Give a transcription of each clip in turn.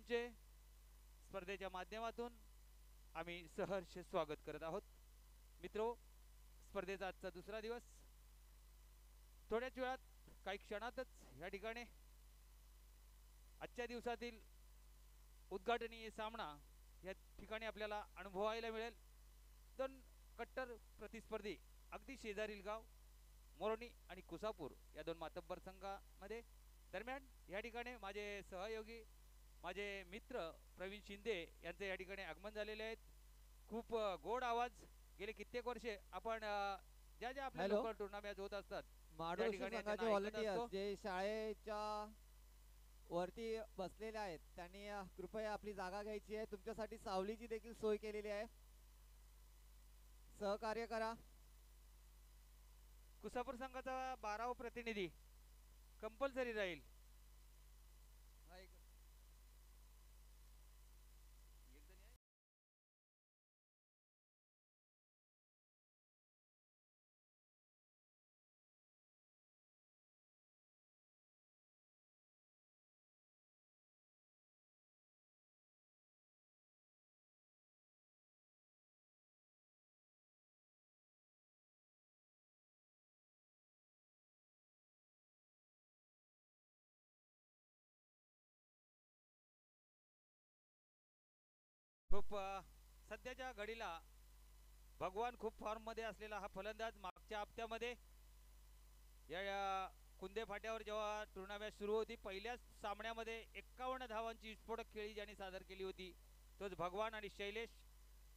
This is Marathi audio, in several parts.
तुमचे स्पर्धेच्या माध्यमातून आम्ही सहर्ष स्वागत करत आहोत। मित्रो, स्पर्धेचा आजचा दुसरा दिवस, थोड्याच वेळात काही क्षणातच या ठिकाणी आजच्या दिवसातील उद्घाटनीय सामना या ठिकाणी आपल्याला अनुभवायला मिळेल। दोन कट्टर प्रतिस्पर्धी अगदी शेजारील गाव मोरणी आणि कुसापूर या दोन मातब्बर संघामध्ये दरम्यान या ठिकाणी माझे सहयोगी माझे मित्र प्रवीण शिंदे यांचे या ठिकाणी आगमन झालेले आहेत। खूप गोड आवाज, गेले कित्येक वर्षे आपण ज्या ज्या आपल्या लोकल टुर्नामेंट होत असतात त्या ठिकाणी संघाचे व्हॉलंटियर्स जे शाळेच्या वरती बसलेले आहेत त्यांनी कृपया आपली जागा घ्यायची आहे। तुमच्यासाठी सावलीची देखील सोय केलेली आहे, सहकार्य करा। कुसापूर संघाचा 12वा प्रतिनिधी कंपल्सरी राहील। खूप सध्याच्या घडीला भगवान खूप फॉर्म मध्ये असलेला हा फलंदाज मागच्या हप्त्यामध्ये या कुंदे फाट्यावर जेव्हा टुर्नामेंट सुरू होती पहिल्याच सामन्यामध्ये 51 धावांची विस्फोटक खेळी ज्यांनी सादर केली होती तोच भगवान आणि शैलेश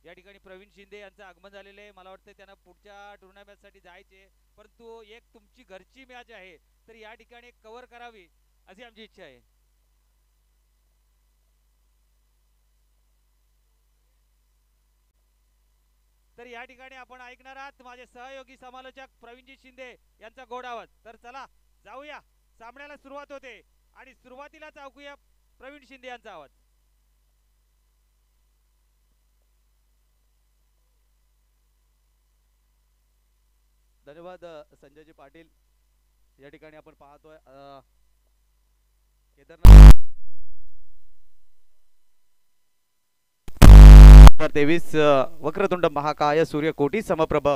या ठिकाणी प्रवीण शिंदे यांचं आगमन झालेलं आहे। मला वाटतं त्यांना पुढच्या टुर्नामेंट साठी जायचे, परंतु एक तुमची घरची मॅच आहे तर या ठिकाणी कव्हर करावी अशी आमची इच्छा आहे। तर या ठिकाणी आपण ऐकणार आहात माझे सहयोगी समालोचक प्रवीणजी शिंदे यांचा गोड आवाज। तर चला जाऊया, सामन्याला सुरुवात होते आणि सुरुवातीलाच ऐकूया प्रवीण शिंदे यांचा आवाज। धन्यवाद संजयजी पाटील। या ठिकाणी आपण पाहतोय केदारनाथ 23 वक्रतुंड महाकाय सूर्यकोटी समप्रभ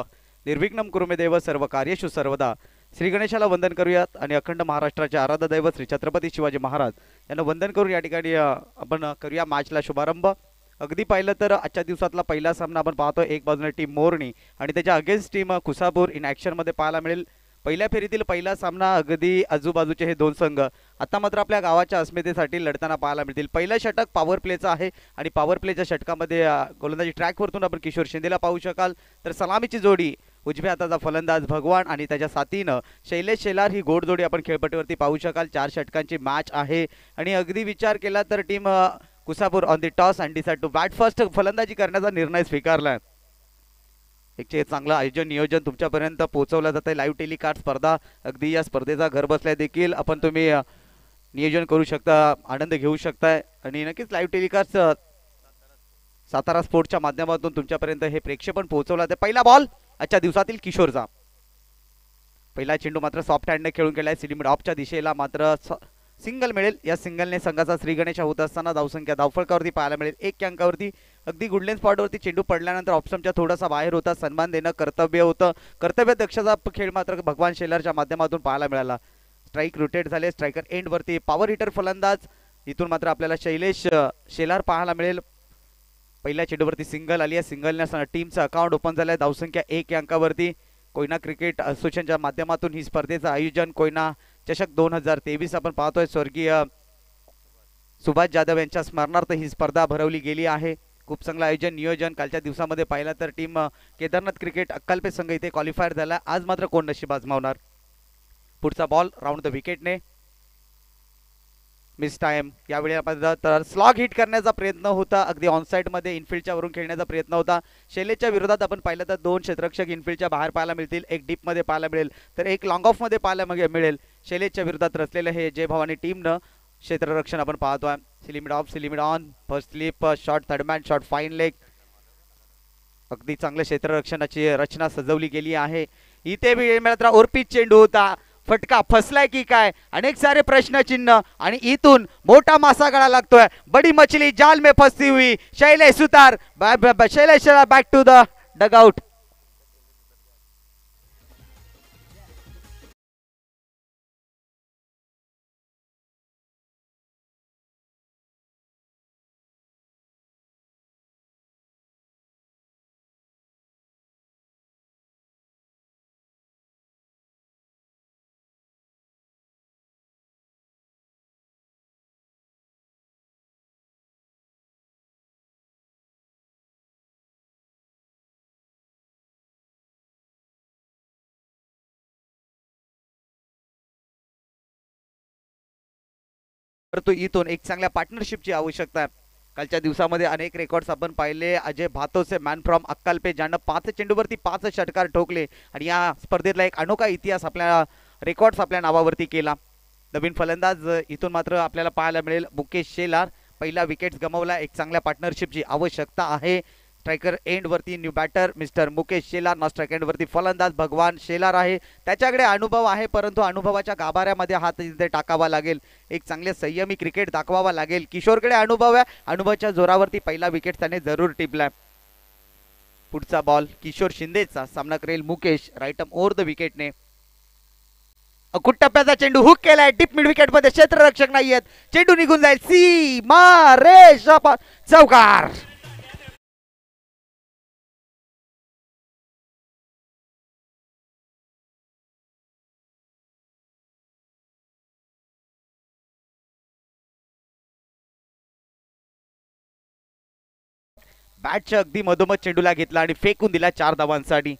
निर्विघ्नं कुरु मे देव सर्व कार्येषु सर्वदा। श्री गणेशाला वंदन करूयात आणि अखंड महाराष्ट्राचे आराध्य दैवत श्री छत्रपती शिवाजी महाराज यांना वंदन करून या ठिकाणी आपण करूया मॅचला शुभारंभ। अगदी पाहिलं तर आजच्या दिवसातला पहिला सामना आपण पाहतोय, एक बाजूने टीम मोरणी आणि त्याच्या अगेन्स्ट टीम कुसापूर इन ॲक्शन मध्ये पाहायला मिळेल। पहिल्या फेरीतील पहिला सामना अगदी आजूबाजूचे हे दोन संघ आता मात्र आपल्या गावाच्या अस्मितेसाठी लढताना पाहायला मिळतील। पहिलं षटक पॉवर प्लेचं आहे आणि पॉवर प्लेच्या षटकामध्ये गोलंदाजी ट्रॅकवरतून आपण किशोर शिंदेला पाहू शकाल। तर सलामीची जोडी उजव्या हाताचा फलंदाज भगवान आणि त्याच्या साथीनं शैलेश शेलार ही गोड जोडी आपण खेळपट्टीवरती पाहू शकाल। 4 षटकांची मॅच आहे आणि अगदी विचार केला तर team Kusapur won the toss and decide to bat first फलंदाजी करण्याचा निर्णय स्वीकारला। एक चांगलं आयोजन नियोजन तुमच्यापर्यंत पोहोचवलं जात आहे। लाईव्ह टेलिकास्ट स्पर्धा, अगदी या स्पर्धेचा घर बसल्या देखील आपण तुम्ही नियोजन करू शकता, आनंद घेऊ शकताय आणि नक्कीच लाईव्ह टेलिकास्ट सातारा स्पोर्ट्सच्या माध्यमातून तुमच्यापर्यंत हे प्रेक्षेपण पोहोचवलं जाते। पहिला बॉल आजच्या दिवसातील किशोरचा, पहिला चेंडू मात्र सॉफ्ट हँडने खेळून गेलाय। सिलिमिड ऑफच्या दिशेला मात्र सिंगल मिळेल। या सिंगलने संघाचा श्रीगणेश होत असताना धावसंख्या धावफलकावरती पाहायला मिळेल 1 अंकावरती। अगदी गुडलेन स्पॉटवरती चेंडू पडल्यानंतर ऑप्शनच्या थोडासा बाहेर होता, सन्मान देणं कर्तव्य होतं। कर्तव्य दक्षता खेळ मात्र भगवान शेलारच्या माध्यमातून पाहायला मिळाला। स्ट्राईक रोटेट झाले, स्ट्रायकर एंड वरती पॉवर हिटर फलंदाज इथून मात्र आपल्याला शैलेश शेलार पाहायला मिळेल। पहिल्या चेंडूवरती सिंगल आली आहे, सिंगलने टीमचं अकाउंट ओपन झालंय। धावसंख्या 1 अंकावरती। कोयना क्रिकेट असोसिएशनच्या माध्यमातून ही स्पर्धेचं आयोजन कोयना चषक 2023 आपण पाहतोय। स्वर्गीय सुभाष जाधव यांच्या स्मरणार्थ ही स्पर्धा भरवली गेली आहे। खूप चांगलं आयोजन नियोजन कालच्या दिवसामध्ये पाहिलं तर टीम केदारनाथ क्रिकेट अक्कलपे संघ इथे क्वालिफायर झाला। आज मात्र कोण नशीब आजमावणार। पुढचा बॉल राऊंड द विकेटने मिस टाइम। यावेळी तर स्लॉग हिट करण्याचा प्रयत्न होता, अगदी ऑन साइड मध्ये इनफिल्डच्या वरून खेळण्याचा प्रयत्न होता। शैलेशच्या विरोधात आपण पाहिलं तर 2 क्षेत्ररक्षक इनफिल्डच्या बाहेर पाहायला मिळतील, एक डीप मध्ये पाहायला मिळेल तर एक लॉंग ऑफ मध्ये पाहायला मिळेल। शैलेशच्या विरोधात रचलेलं हे जय भवानी टीमनं क्षेत्ररक्षण आपण पाहतोय। Silly mid on first slip short, third man short, fine leg. अगदी चांगले क्षेत्ररक्षणाची रचना सजवली गेली आहे। इथे वेळ मिळाला तर ओरपीच चेंडू होता, फटका फसलाय की काय, अनेक सारे प्रश्नचिन्ह. आणि इथून मोठा मासा गळा लागतोय. बडी मछली जाल में फंसी हुई. Shailesh Sutar, Shailesh back to the dugout. परंतु इथून एक चांगल्या पार्टनरशिपची आवश्यकता आहे. कालच्या दिवसामध्ये अनेक रेकॉर्ड्स आपण पाहिले. अजय भातोसे मॅन फ्रॉम अक्कलपे ज्यानं 5 चेंडूवरती 5 षटकार ठोकले आणि या स्पर्धेतला एक अनोखा इतिहास आपल्या रेकॉर्ड्स आपल्या नावावरती केला. नवीन फलंदाज इथून मात्र आपल्याला पाहायला मिळेल मुकेश शेलार. पहिला विकेट्स गमावला. एक चांगल्या पार्टनरशिपची आवश्यकता आहे. स्ट्रायकर एंड वरती new batter mister Mukesh Shelar. Non striker end वरती फलंदाज भगवान शेलार आहे. त्याच्याकडे अनुभव आहे परंतु अनुभवाच्या गाभाऱ्यामध्ये हात इथे टाकावा लागेल. एक चांगले संयमी क्रिकेट दाखवावा लागेल. किशोरकडे अनुभव आहे. अनुभवाच्या जोरावरती पहिला विकेट त्याने जरूर टिपलाय. पुढचा बॉल किशोर शिंदेचा. सामना करेल Mukesh. Right arm over the विकेटने. अकुट टप्प्याचा चेंडू हुक केलाय. डीप मिड विकेट मध्ये क्षेत्ररक्षक नाहीयेत. चेंडू निघून जाईल. सी मारेश चौकार. बॅटच्या अगदी मधोमध चेंडूला घेतला आणि फेकून दिला 4 धावांसाठी.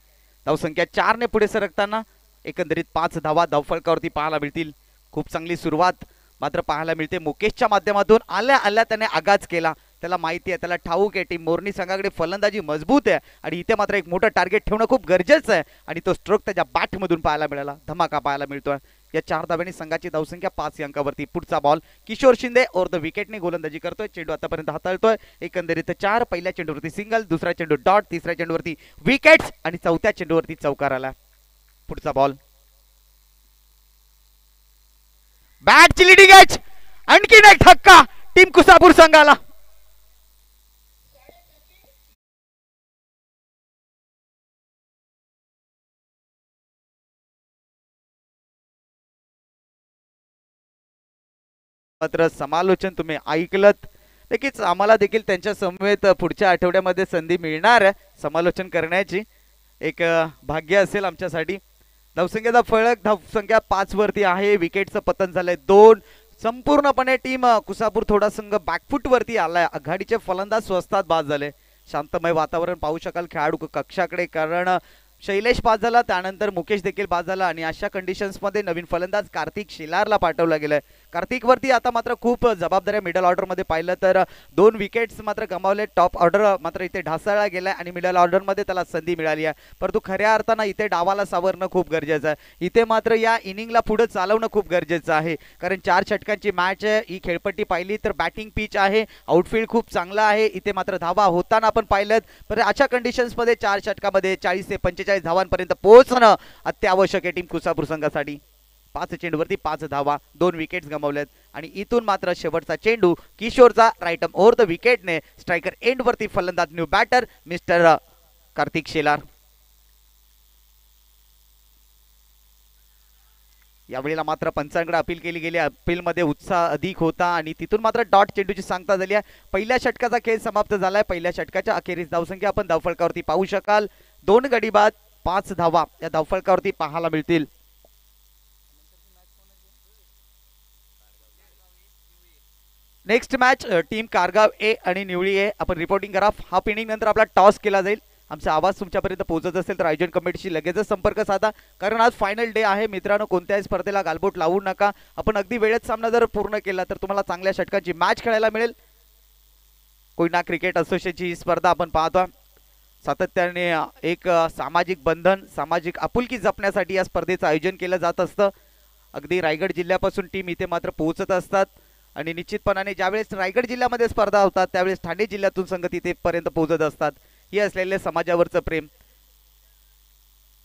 धावसंख्या 4 ने पुढे सरकताना एकंदरीत 5 धावा धावफलकावरती पाहायला मिळतील. खूप चांगली सुरुवात मात्र पाहायला मिळते मुकेशच्या माध्यमातून. आल्या आल्या त्याने आगाज केला. त्याला माहिती आहे, त्याला ठाऊक आहे टीम मोरनी संघाकडे फलंदाजी मजबूत आहे आणि इथे मात्र एक मोठं टार्गेट ठेवणं खूप गरजेचं आहे आणि तो स्ट्रोक त्याच्या बॅटमधून पाहायला मिळाला. धमाका पाहायला मिळतोय. या 4 धाव्यांनी संघाची धावसंख्या 5 अंकावरती. पुढचा ball Kishore Shinde over the विकेटने गोलंदाजी करतोय. चेंडू आतापर्यंत हाताळतोय. एकंदरीत 4. पहिल्या चेंडूवरती सिंगल, दुसऱ्या चेंडू डॉट, तिसऱ्या चेंडूवरती विकेट्स आणि चौथ्या चेंडूवरती चौकार आला. पुढचा बॉल बॅटची लिडिंग एज. आणखीन एक धक्का टीम कुसापूर संघाला. मात्र समालोचन तुम्ही ऐकलत. नक्कीच आम्हाला देखील त्यांच्या समवेत पुढच्या आठवड्यामध्ये संधी मिळणार आहे समालोचन करण्याची. एक भाग्य असेल आमच्यासाठी. धावसंख्येचा फलक धावसंख्या 5 वरती आहे. विकेटचं पतन झालंय 2. संपूर्णपणे टीम कुसापूर थोडा संघ बॅकफुट वरती आलाय. आघाडीचे फलंदाज स्वस्तात बाद झाले. शांतमय वातावरण पाहू शकाल खेळाडू कक्षाकडे, कारण शैलेश बाद झाला, त्यानंतर मुकेश देखील बाद झाला आणि अशा कंडिशन्स मध्ये नवीन फलंदाज कार्तिक शेलारला पाठवला गेलाय. कार्तिक वरती आता मात्र खूप जबाबदाऱ्या मिडल ऑर्डर मध्ये पाहिलं तर 2 विकेट्स मात्र गमावले. टॉप ऑर्डर मात्र इथे ढासळला गेलाय आणि मिडल ऑर्डर मध्ये त्याला संधी मिळाली आहे. परंतु खऱ्या अर्थानं इथे डावाला सावरणं खूप गरजेचं आहे. इथे मात्र या इनिंगला पुढे चालवणं खूप गरजेचं आहे, कारण 4 षटकांची मॅच आहे. ही खेळपट्टी पाहिली तर बॅटिंग पिच आहे, आउटफील्ड खूप चांगला आहे. इथे मात्र धावा होताना आपण पाहिलं पण अशा कंडिशन्स मध्ये 4 षटकामध्ये 40 ते 45 धावांपर्यंत पोहोचणं अत्यावश्यक आहे टीम कुसापूर संघासाठी. 5 चेंडूवरती 5 धावा, 2 विकेट्स गमावल्यात आणि इथून मात्र शेवटचा चेंडू किशोरचा राईट आर्म ओव्हर द विकेटने. स्ट्रायकर एंड वरती फलंदाज new batter mister Kartik Shelar. यावेळेला मात्र पंचांकडे अपील केली गेली. अपील मध्ये उत्साह अधिक होता आणि तिथून मात्र डॉट चेंडूची सांगता झाली आहे. पहिल्या षटकाचा खेळ समाप्त झालाय. पहिल्या षटकाच्या अखेरीस धावसंख्या आपण धावफलकावरती पाहू शकाल. 2 गडी बाद 5 धावा या धावफलकावरती पाहायला मिळतील. नेक्स्ट मॅच टीम कारगाव ए आणि निवळी ए. आपण रिपोर्टिंग करा. हाफ इनिंग नंतर आपला टॉस केला जाईल. आमचा आवाज तुमच्यापर्यंत पोहोचत असेल तर आयोजन कमिटीशी लगेचच संपर्क साधा, कारण आज फायनल डे आहे मित्रांनो. कोणत्याही स्पर्धेला गालबोट लावू नका. आपण अगदी वेळेत सामना जर पूर्ण केला तर तुम्हाला चांगल्या षटकांची मॅच खेळायला मिळेल. कोयना क्रिकेट असोसिएशनची ही स्पर्धा आपण पाहतो. सातत्याने एक सामाजिक बंधन, सामाजिक आपुलकी जपण्यासाठी या स्पर्धेचं आयोजन केलं जात असतं. अगदी रायगड जिल्ह्यापासून टीम इथे मात्र पोहोचत असतात आणि निश्चितपणाने ज्यावेळेस रायगड जिल्ह्यामध्ये स्पर्धा होतात त्यावेळेस ठाणे जिल्ह्यातून संघ तिथे पर्यंत पोहोचत असतात. हे असलेले समाजावरचं प्रेम.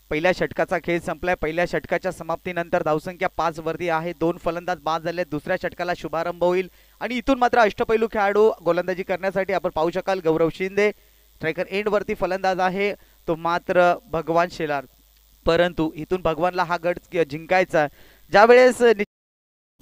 पहिल्या षटकाचा खेळ संपलाय. पहिल्या षटकाच्या समाप्तीनंतर धावसंख्या 5 वरती आहे. 2 फलंदाज बाद झाले. दुसऱ्या षटकाला शुभारंभ होईल आणि इथून मात्र अष्टपैलू खेळाडू गोलंदाजी करण्यासाठी आपण पाहू शकाल. गौरव शिंदे स्ट्रायकर एंड वरती फलंदाज आहे, तो मात्र भगवान शेलार. परंतु इथून भगवानला हा गट जिंकायचा. ज्यावेळेस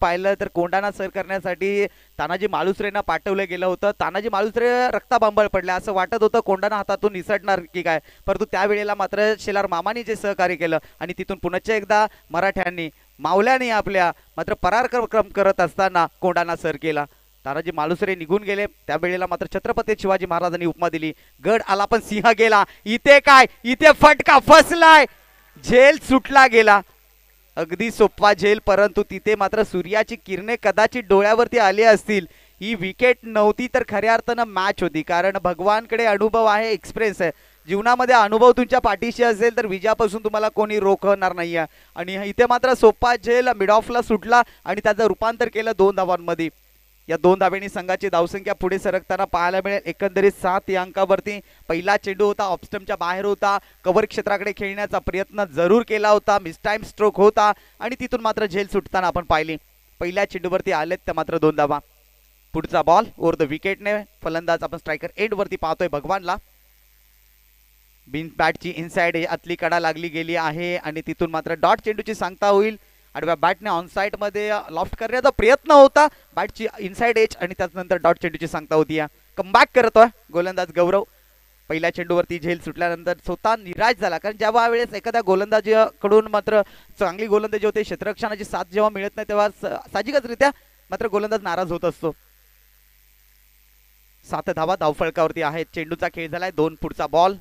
पाहिलं तर कोंडाणा सर करण्यासाठी तानाजी मालुसरेंना पाठवलं गेलं होतं. तानाजी मालुसरे रक्ताबांबळ पडले असं वाटत होतं कोंडाणा हातातून निसटणार की काय, परंतु त्यावेळेला मात्र शेलार मामानी जे सहकार्य केलं आणि तिथून पुन्हा एकदा मराठ्यांनी मावल्याने आपल्या मात्र पराक्रम करत असताना कोंडाणा सर केला. तानाजी मालुसरे निघून गेले. त्यावेळेला मात्र छत्रपती शिवाजी महाराजांनी उपमा दिली. गड आला पण सिंह गेला. इथे काय, इथे फटका फसलाय, झेल सुटला गेला. अगदी सोपा झेल, परंतु तिथे मात्र सूर्याची किरणे कदाचित डोळ्यावरती आली असतील. ही विकेट नव्हती तर खऱ्या अर्थानं मॅच होती, कारण भगवानकडे अनुभव आहे, एक्सपिरियन्स आहे. जीवनामध्ये अनुभव तुमच्या पाठीशी असेल तर विजयापासून तुम्हाला कोणी रोखणार नाही. आणि इथे मात्र सोपा झेल मिड ऑफला सुटला आणि त्याचं रूपांतर केलं 2 धावांमध्ये. या 2 धाब्यांनी संघाची धावसंख्या पुढे सरकताना पाहायला मिळेल. एकंदरीत 7 या अंकावरती. पहिला चेंडू होता, ऑफस्टम्पच्या बाहेर होता, कव्हर क्षेत्राकडे खेळण्याचा प्रयत्न जरूर केला होता, मिस टाइम स्ट्रोक होता आणि तिथून मात्र झेल सुटताना आपण पाहिली. पहिल्या चेंडूवरती आलेत त्या मात्र 2 धावा. पुढचा बॉल ओव्हर द विकेटने. फलंदाज आपण स्ट्रायकर एंड वरती पाहतोय भगवानला. बिन बॅटची इनसाइड आतली कडा लागली गेली आहे आणि तिथून मात्र डॉट चेंडूची सांगता होईल. आडव्या बॅटने ऑन साइड मध्ये लॉफ्ट करण्याचा प्रयत्न होता, बॅटची इनसाइड एज आणि त्यानंतर डॉट चेंडूची सांगता होती. कमबॅक करतोय गोलंदाज गौरव. पहिल्या चेंडूवरती झेल सुटल्यानंतर स्वतः निराश झाला, कारण जेव्हा वेळेस एखाद्या गोलंदाजीकडून मात्र चांगली गोलंदाजी होते, क्षेत्ररक्षणाची साथ जेव्हा मिळत नाही तेव्हा साहजिकचरित्या मात्र गोलंदाज नाराज होत असतो. 7 धावा धावफलकावरती आहेत. चेंडूचा खेळ झालाय. 2 पुढचा बॉल.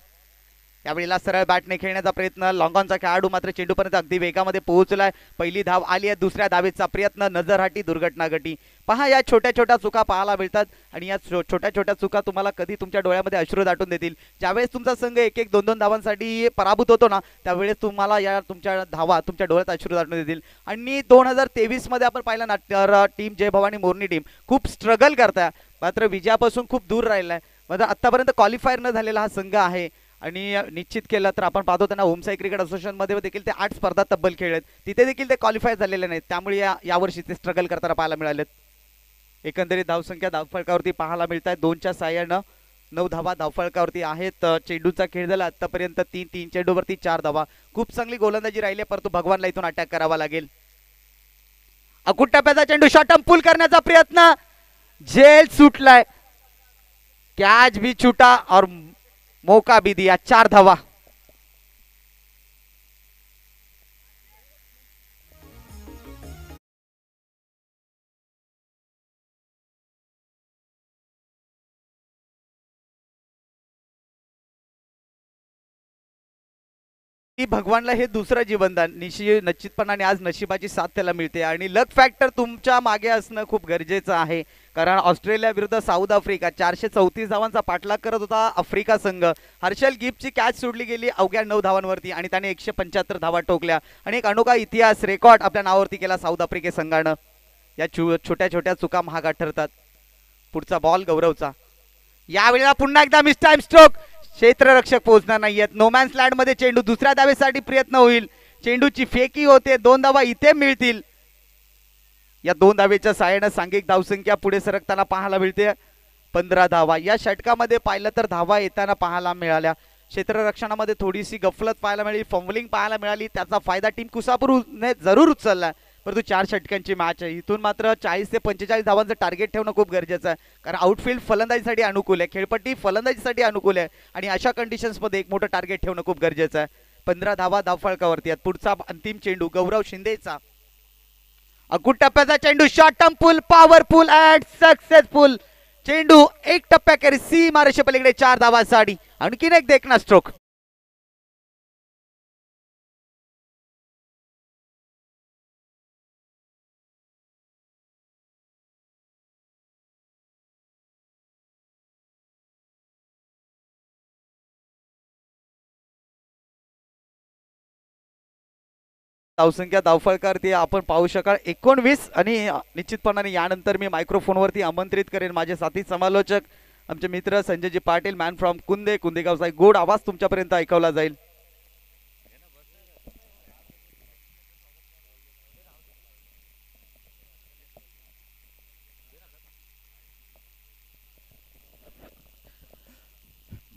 यावेळेला सरळ बॅटने खेळण्याचा प्रयत्न. लॉंगॉनचा खेळाडू मात्र चेंडूपर्यंत अगदी वेगामध्ये पोहोचलाय. पहिली धाव आली आहे. दुसऱ्या धावेचा प्रयत्न नजरहाटी, दुर्घटना घटी. पहा, या छोट्या छोट्या चुका पाहायला मिळतात आणि या छोट्या छोट्या चुका तुम्हाला कधी तुमच्या डोळ्यामध्ये अश्रू दाटून देतील. ज्यावेळेस तुमचा संघ 1-1, 2-2 धावांसाठी पराभूत होतो ना, त्यावेळेस तुम्हाला या तुमच्या धावा तुमच्या डोळ्यात अश्रू दाटून देतील. आणि 2023 मध्ये आपण पाहिलं ना, तर टीम जय भवानी मोरनी टीम खूप स्ट्रगल करताय, मात्र विजयापासून खूप दूर राहिलाय. मात्र आतापर्यंत क्वालिफायर न झालेला हा संघ आहे आणि निश्चित केलं तर आपण पाहतो त्यांना होमसाई क्रिकेट असोसिएशन मध्ये देखील ते 8 स्पर्धा तब्बल खेळलेत, तिथे देखील ते क्वालिफाय झालेले नाहीत. त्यामुळे यावर्षी ते स्ट्रगल करताना पाहायला मिळालेत. एकंदरीत धावसंख्या धावफलकावरती पाहायला मिळत आहे. 2च्या साह्यानं 9 धावा धावफलकावरती आहेत. चेंडूचा खेळ झाला आतापर्यंत 3 चेंडूवरती 4 धावा. खूप चांगली गोलंदाजी राहिली, परंतु भगवानला इथून अटॅक करावा लागेल. अकुट टप्प्याचा चेंडू शॉर्ट पुल करण्याचा प्रयत्न, झेल सुटलाय. कॅच भी छुटा और मौका भी दिया. 4 धावा. भगवानला हे दुसरं जीवनदान निश्चितपणाने आज नशिबाची साथ त्याला मिळते आणि लक फॅक्टर तुमच्या मागे असणं खूप गरजेचं आहे. कारण ऑस्ट्रेलिया विरुद्ध साऊथ आफ्रिका 434 धावांचा पाठलाग करत होता आफ्रिका संघ. हर्षल गिफ्टची कॅच सोडली गेली अवघ्या 9 धावांवरती आणि त्याने 175 धावा ठोकल्या आणि एक अनोखा इतिहास रेकॉर्ड आपल्या नावावरती केला साऊथ आफ्रिका संघानं. या छोट्या छोट्या चुका महागात ठरतात. पुढचा बॉल गौरवचा. यावेळेला पुन्हा एकदा मिस टाइम स्ट्रोक. क्षेत्ररक्षक पोहोचणार नाहीयेत. नोमॅन्स लँड मध्ये चेंडू दुसऱ्या धावेसाठी प्रयत्न होईल. चेंडूची फेकी होते. 2 धावा इथे मिळतील. या 2 धावेच्या साहाय्याने सांघिक धावसंख्या पुढे सरकताना पाहायला मिळते 15 धावा. या षटकामध्ये पाहिलं तर धावा येताना पाहायला मिळाल्या. क्षेत्ररक्षणामध्ये थोडीशी गफलत पाहायला मिळाली, फंबलिंग पाहायला मिळाली. त्याचा फायदा टीम कुसापूरने जरूर उचलला, परंतु 4 षटकांची मॅच आहे. इथून मात्र 40 ते 45 धावांचं टार्गेट ठेवणं खूप गरजेचं आहे, कारण आउटफील्ड फलंदाजीसाठी अनुकूल आहे, खेळपट्टी फलंदाजीसाठी अनुकूल आहे आणि अशा कंडिशन्समध्ये एक मोठं टार्गेट ठेवणं खूप गरजेचं आहे. 15 धावा धावफलकावरती आहेत. पुढचा अंतिम चेंडू गौरव शिंदेचा. अकुट टप्प्याचा चेंडू short term pull, powerful and successful. चेंडू 1 टप्प्याखेरीज सीमारेषे पलीकडे 4 धावांसाठी. आणखीन एक देखना स्ट्रोक. धावसंख्या धावफलकावरती आपण पाहू शकाल 19 आणि निश्चितपणाने यानंतर मी मायक्रोफोनवरती आमंत्रित करेन माझे साथी समालोचक आमचे मित्र संजयजी पाटील, मॅन फ्रॉम कुंदे, कुंदेगावचा गोड आवाज तुमच्यापर्यंत ऐकवला जाईल.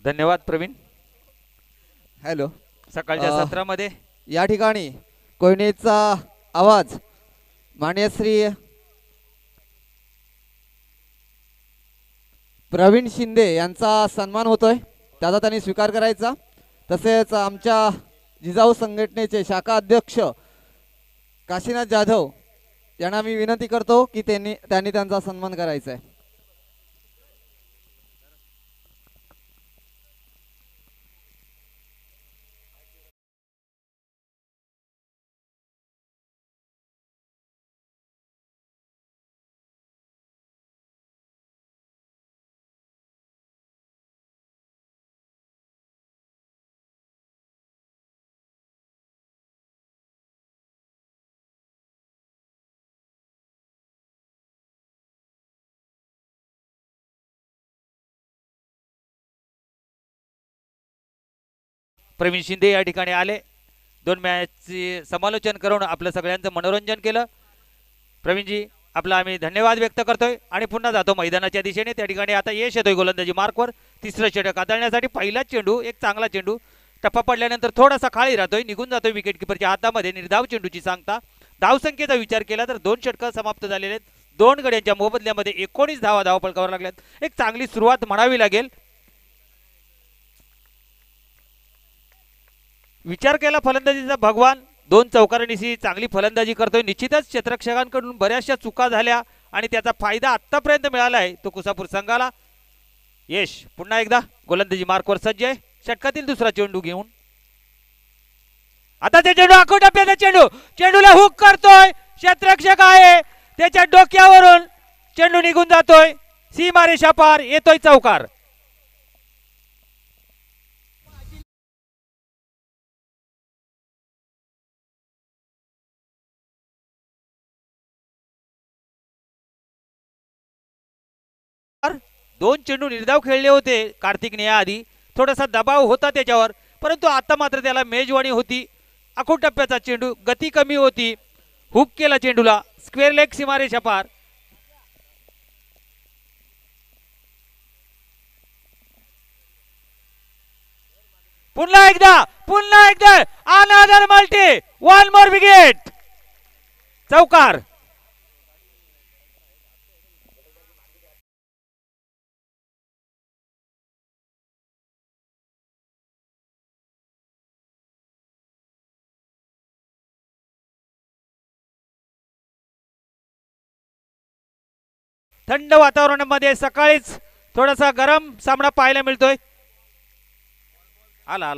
धन्यवाद प्रवीण. हॅलो. सकाळच्या सत्रामध्ये या ठिकाणी कोयनेचा आवाज मान्य श्री प्रवीण शिंदे यांचा सन्मान होतोय, त्याचा त्यांनी स्वीकार करायचा. तसेच आमच्या जिजाऊ संघटनेचे शाखा अध्यक्ष काशीनाथ जाधव यांना मी विनंती करतो की त्यांनी त्यांचा सन्मान करायचा आहे. प्रवीण शिंदे या ठिकाणी आले, 2 मॅचचे समालोचन करून आपलं सगळ्यांचं मनोरंजन केलं. प्रवीणजी आपला आम्ही धन्यवाद व्यक्त करतोय आणि पुन्हा जातो मैदानाच्या दिशेने. त्या ठिकाणी आता यश येतोय गोलंदाजी मार्कवर. तिसरं षटक हाताळण्यासाठी पहिला चेंडू, एक चांगला चेंडू टप्पा पडल्यानंतर थोडासा खाली राहतोय, निघून जातोय विकेट किपरच्या हातामध्ये. निर्धाव चेंडूची सांगता. धावसंख्येचा विचार केला तर 2 षटकं समाप्त झालेले आहेत. 2 गड्यांच्या मोबदल्यामध्ये 19 धावा धावपळकावर लागल्यात. एक चांगली सुरुवात म्हणावी लागेल. विचार केला फलंदाजीचा भगवान, 2 चौकारांनी चांगली फलंदाजी करतोय. निश्चितच क्षेत्ररक्षकांकडून बऱ्याचशा चुका झाल्या आणि त्याचा फायदा आतापर्यंत मिळाला आहे तो कुसापूर संघाला. यश पुन्हा एकदा गोलंदाजी मार्कवर सज्ज आहे. षटकातील दुसरा चेंडू घेऊन आता ते चेंडू आखून टप्प्याचा चेंडू, चेंडूला हुक करतोय क्षेत्ररक्षक आहे, त्याच्या डोक्यावरून चेंडू निघून जातोय सीमारेषा पार, येतोय चौकार. दोन चेंडू निर्धाव खेळले होते कार्तिकने याआधी, थोडासा दबाव होता त्याच्यावर, परंतु आता मात्र त्याला मेजवानी होती. आखूड टप्प्याचा चेंडू, गती कमी होती, हुक केला चेंडूला, स्क्वेअर लेग सीमारेषा पार. पुन्हा एकदा another multi, one more wicket, चौकार. थंड वातावरणामध्ये सकाळीच थोडासा गरम सामना पाहायला मिळतोय. आला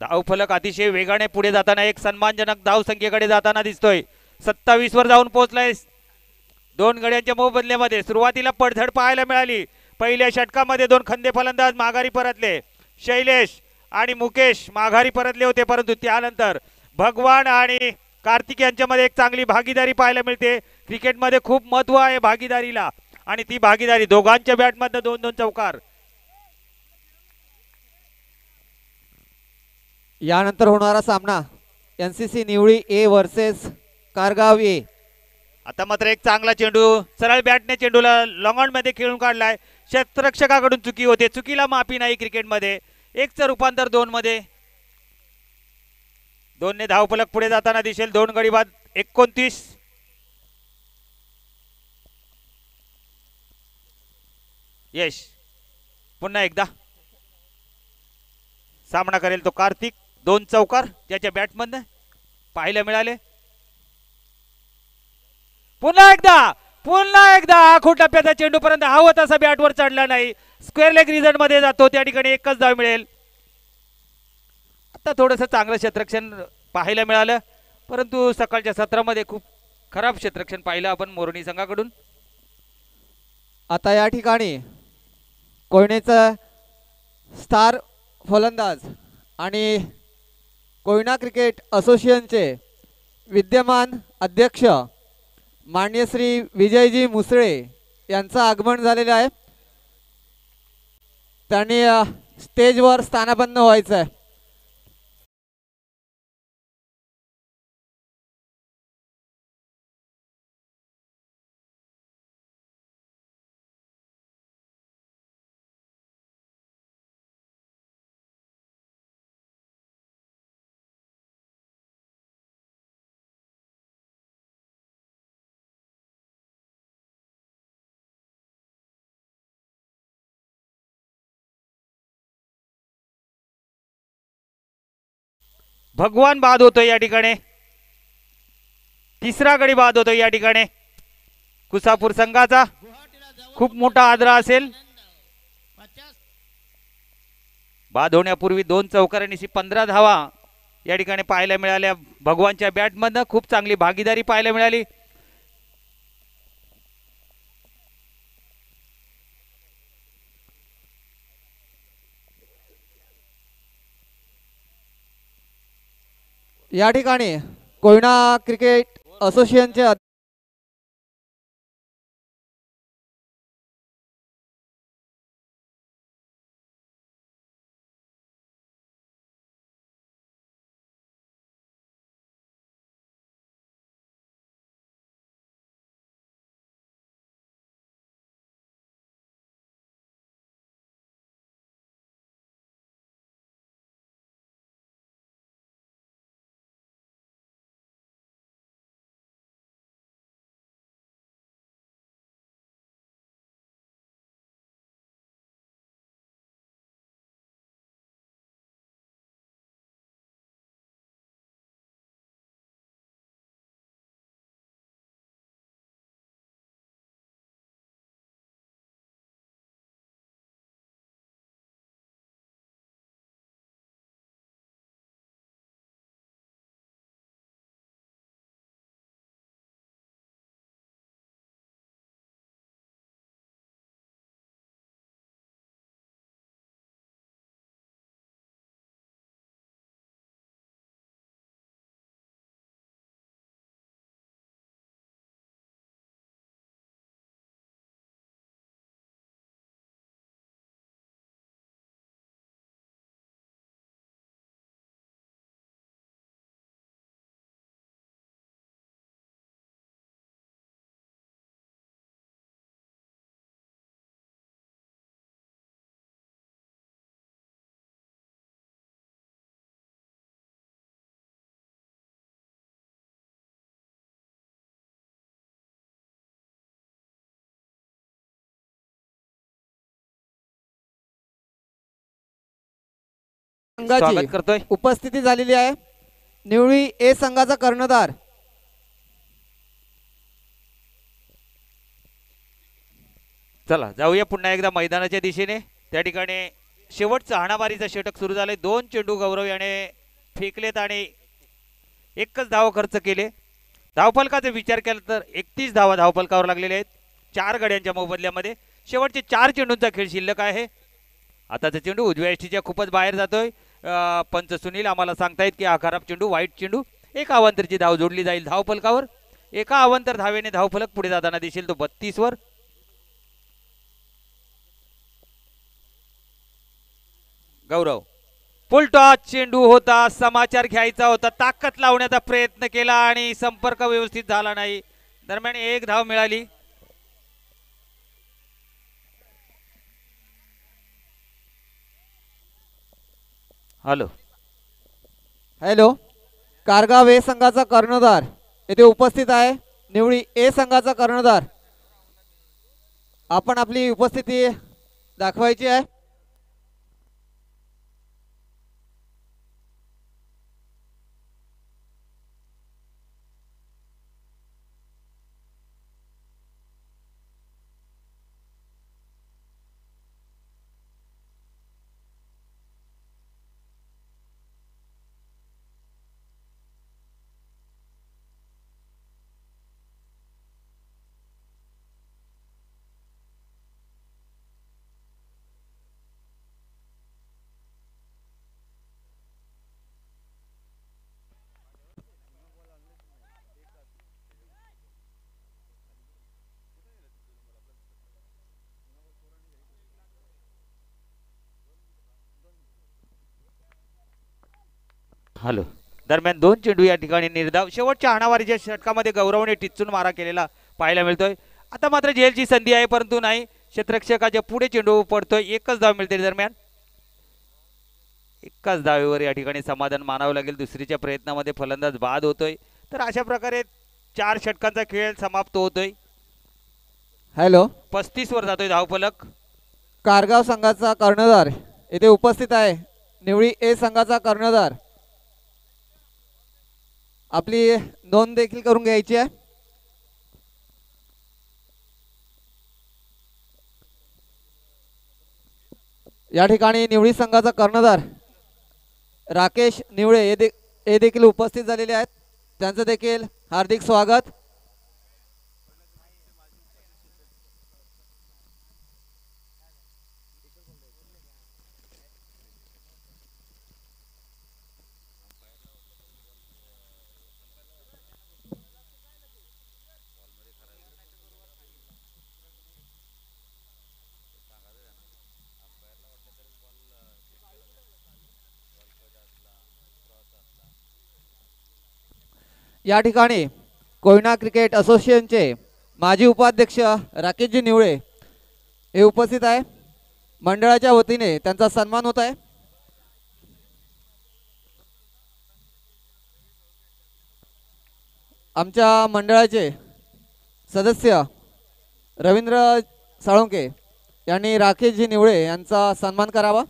धावफलक अतिशय वेगाने पुढे जाताना एक सन्मानजनक धाव संख्येकडे जाताना दिसतोय. 27 वर जाऊन पोहोचलाय. 2 गड्यांच्या मोबदल्यामध्ये सुरुवातीला पडझड पाहायला मिळाली. पहिल्या षटकामध्ये 2 खंदे फलंदाज माघारी परतले. शैलेश आणि मुकेश माघारी परतले होते, परंतु त्यानंतर भगवान आणि कार्तिक यांच्यामध्ये एक चांगली भागीदारी पाहायला मिळते. क्रिकेटमध्ये खूप महत्व आहे भागीदारीला, आणि ती भागीदारी दोघांच्या बॅटमधनं 2-2 चौकार. यानंतर होणारा सामना NCC Nivali A versus Kargaon ए. आता मात्र एक चांगला चेंडू सरळ बॅटने चेंडूला लॉंग मध्ये खेळून काढलाय. क्षेत्ररक्षकाकडून चुकी होते, चुकीला माफी नाही क्रिकेटमध्ये. 1चं रूपांतर 2 मध्ये. 2ने धावफलक पुढे जाताना दिसेल. 2 गडी बाद 29. यश पुन्हा एकदा सामना करेल तो कार्तिक. 2 चौकार त्याच्या बॅटमधनं पाहायला मिळाले. पुन्हा एकदा आखूड टप्प्याचा चेंडू पर्यंत हवं तसा बॅटवर चढला नाही. स्क्वेअर लेग रिझल्ट मध्ये जातो, त्या ठिकाणी 1च धाव मिळेल. आता थोडंसं चांगलं क्षेत्ररक्षण पाहायला मिळालं, परंतु सकाळच्या सत्रामध्ये खूप खराब क्षेत्ररक्षण पाहिलं आपण मोरणी संघाकडून. आता या ठिकाणी कोयनेचा स्टार फलंदाज आणि कोयना क्रिकेट असोसिएशनचे विद्यमान अध्यक्ष मान्य श्री विजयजी मुसळे यांचं आगमन झालेलं आहे. त्यांनी स्टेजवर स्थानापन्न व्हायचं आहे. भगवान बाद होतोय या ठिकाणी. तिसरा गडी बाद होतोय या ठिकाणी. कुसापूर संघाचा खूप मोठा आदरा असेल. बाद होण्यापूर्वी 2 चौकारांनी 15 धावा या ठिकाणी पाहायला मिळाल्या. भगवानच्या बॅटमधनं खूप चांगली भागीदारी पाहायला मिळाली. या ठिकाणी कोयना क्रिकेट असोसिएशनचे स्वागत करतोय. उपस्थिती झालेली आहे. निवळी ए संघाचा कर्णधार चला जाऊया पुन्हा एकदा मैदानाच्या दिशेने. त्या ठिकाणी शेवटचा हाणामारीचा षटक सुरू झाले. 2 चेंडू गौरव याने फेकलेत आणि एकच धाव खर्च केले. धावफलकाचा विचार केला तर 31 धावा धावफलकावर लागलेले आहेत 4 गड्यांच्या मोबदल्यामध्ये. शेवटचे 4 चेंडूंचा खेळ शिल्लक आहे. आताचा चेंडू उजव्या यष्टीच्या खूपच बाहेर जातोय. पंच सुनील आम्हाला सांगतायत की हा खराब चेंडू, वाईट चेंडू. एक अवांतरची धाव जोडली जाईल धावफलकावर. एका अवांतर धावेने धावफलक पुढे जाताना दिसेल तो 32 वर. गौरव फुलटॉस चेंडू होता. समाचार घ्यायचा होता. ताकद लावण्याचा प्रयत्न केला आणि संपर्क व्यवस्थित झाला नाही. दरम्यान 1 धाव मिळाली. Hello hello. कारगाव ए संघाचा कर्णधार येथे उपस्थित आहे. निवळी ए संघाचा कर्णधार आपण आपली उपस्थिती दाखवायची आहे. हॅलो. दरम्यान 2 चेंडू या ठिकाणी निर्धाव. शेवटच्या हाणामारीच्या षटकामध्ये गौरवने टिच्चून मारा केलेला पाहायला मिळतोय. आता मात्र झेलची संधी आहे परंतु नाही. क्षेत्ररक्षकाच्या पुढे चेंडू पडतोय. एकच धाव मिळते. दरम्यान एकाच धावेवर या ठिकाणी समाधान मानावं लागेल. दुसरीच्या प्रयत्नामध्ये फलंदाज बाद होतोय. तर अशा प्रकारे 4 षटकांचा खेळ समाप्त होतोय. हॅलो. 35 वर जातोय धावफलक. कारगाव संघाचा कर्णधार येथे उपस्थित आहे. निवळी ए संघाचा कर्णधार आपली नोंद देखील करून घ्यायची आहे. या ठिकाणी निवडी संघाचा कर्णधार राकेश निवळे हे देखील उपस्थित झालेले आहेत. त्यांचं देखील हार्दिक स्वागत. या ठिकाणी कोयना क्रिकेट असोसिएशनचे माजी उपाध्यक्ष राकेशजी निवळे हे उपस्थित आहे. मंडळाच्या वतीने त्यांचा सन्मान होत आहे. आमच्या मंडळाचे सदस्य रवींद्र साळुंके यांनी राकेशजी निवळे यांचा सन्मान करावा.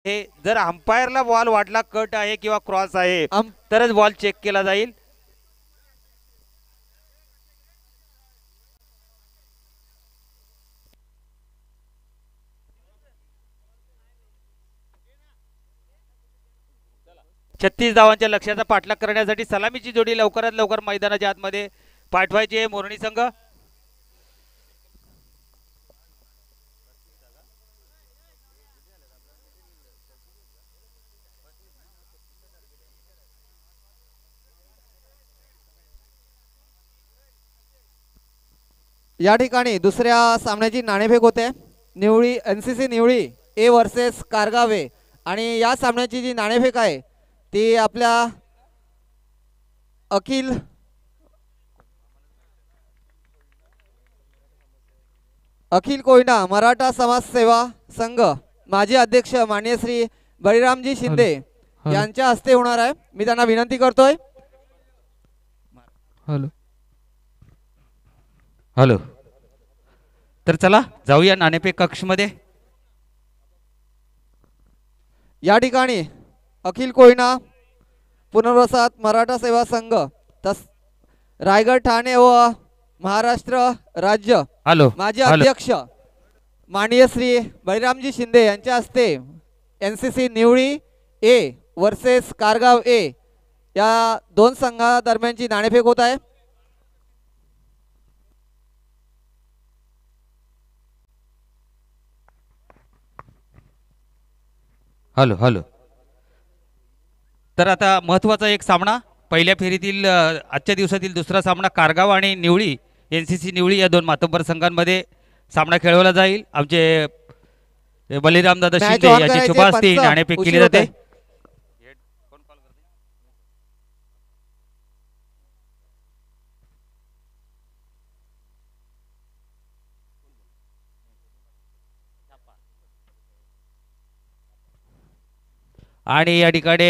हे जर अंपायरला बॉल वाटला कट आहे किंवा क्रॉस आहे अं- तरच बॉल चेक केला जाईल. छत्तीस धावांच्या लक्ष्याचा पाठलाग करण्यासाठी सलामीची जोडी लवकरात लवकर मैदानाच्या आतमध्ये पाठवायची आहे मोरणी संघ. या ठिकाणी दुसऱ्या सामन्याची नाणेफेक होते. Nivali NCC Nivali A versus कारगावे आणि या सामन्याची जी नाणेफेक आहे ती आपल्या अखिल कोयना मराठा समाज सेवा संघ माजी अध्यक्ष माननीय श्री बळीरामजी शिंदे यांच्या हस्ते होणार आहे. मी त्यांना विनंती करतोय. Hello hello. तर चला जाऊया नाणेफेक कक्षमध्ये. या ठिकाणी अखिल कोयना पुनर्वसन मराठा सेवा संघ रायगड ठाणे व महाराष्ट्र राज्य हॅलो माजी अध्यक्ष माननीय श्री बळीरामजी शिंदे यांच्या हस्ते NCC Nivali A versus Kargaon ए या दोन संघादरम्यानची नाणेफेक होत आहे. Hello hello. तर आता महत्त्वाचा एक सामना पहिल्या फेरीतील आजच्या दिवसातील दुसरा सामना कारगाव आणि निवळी NCC निवळी या दोन मातब्बर संघांमध्ये सामना खेळवला जाईल. आमचे बलिराम दादा मॅच शिंदे ऑन याची करायचे, शुभ हस्ते पंच नाणेफेक केली उशीर होत जाते. आहे. आणि या ठिकाणी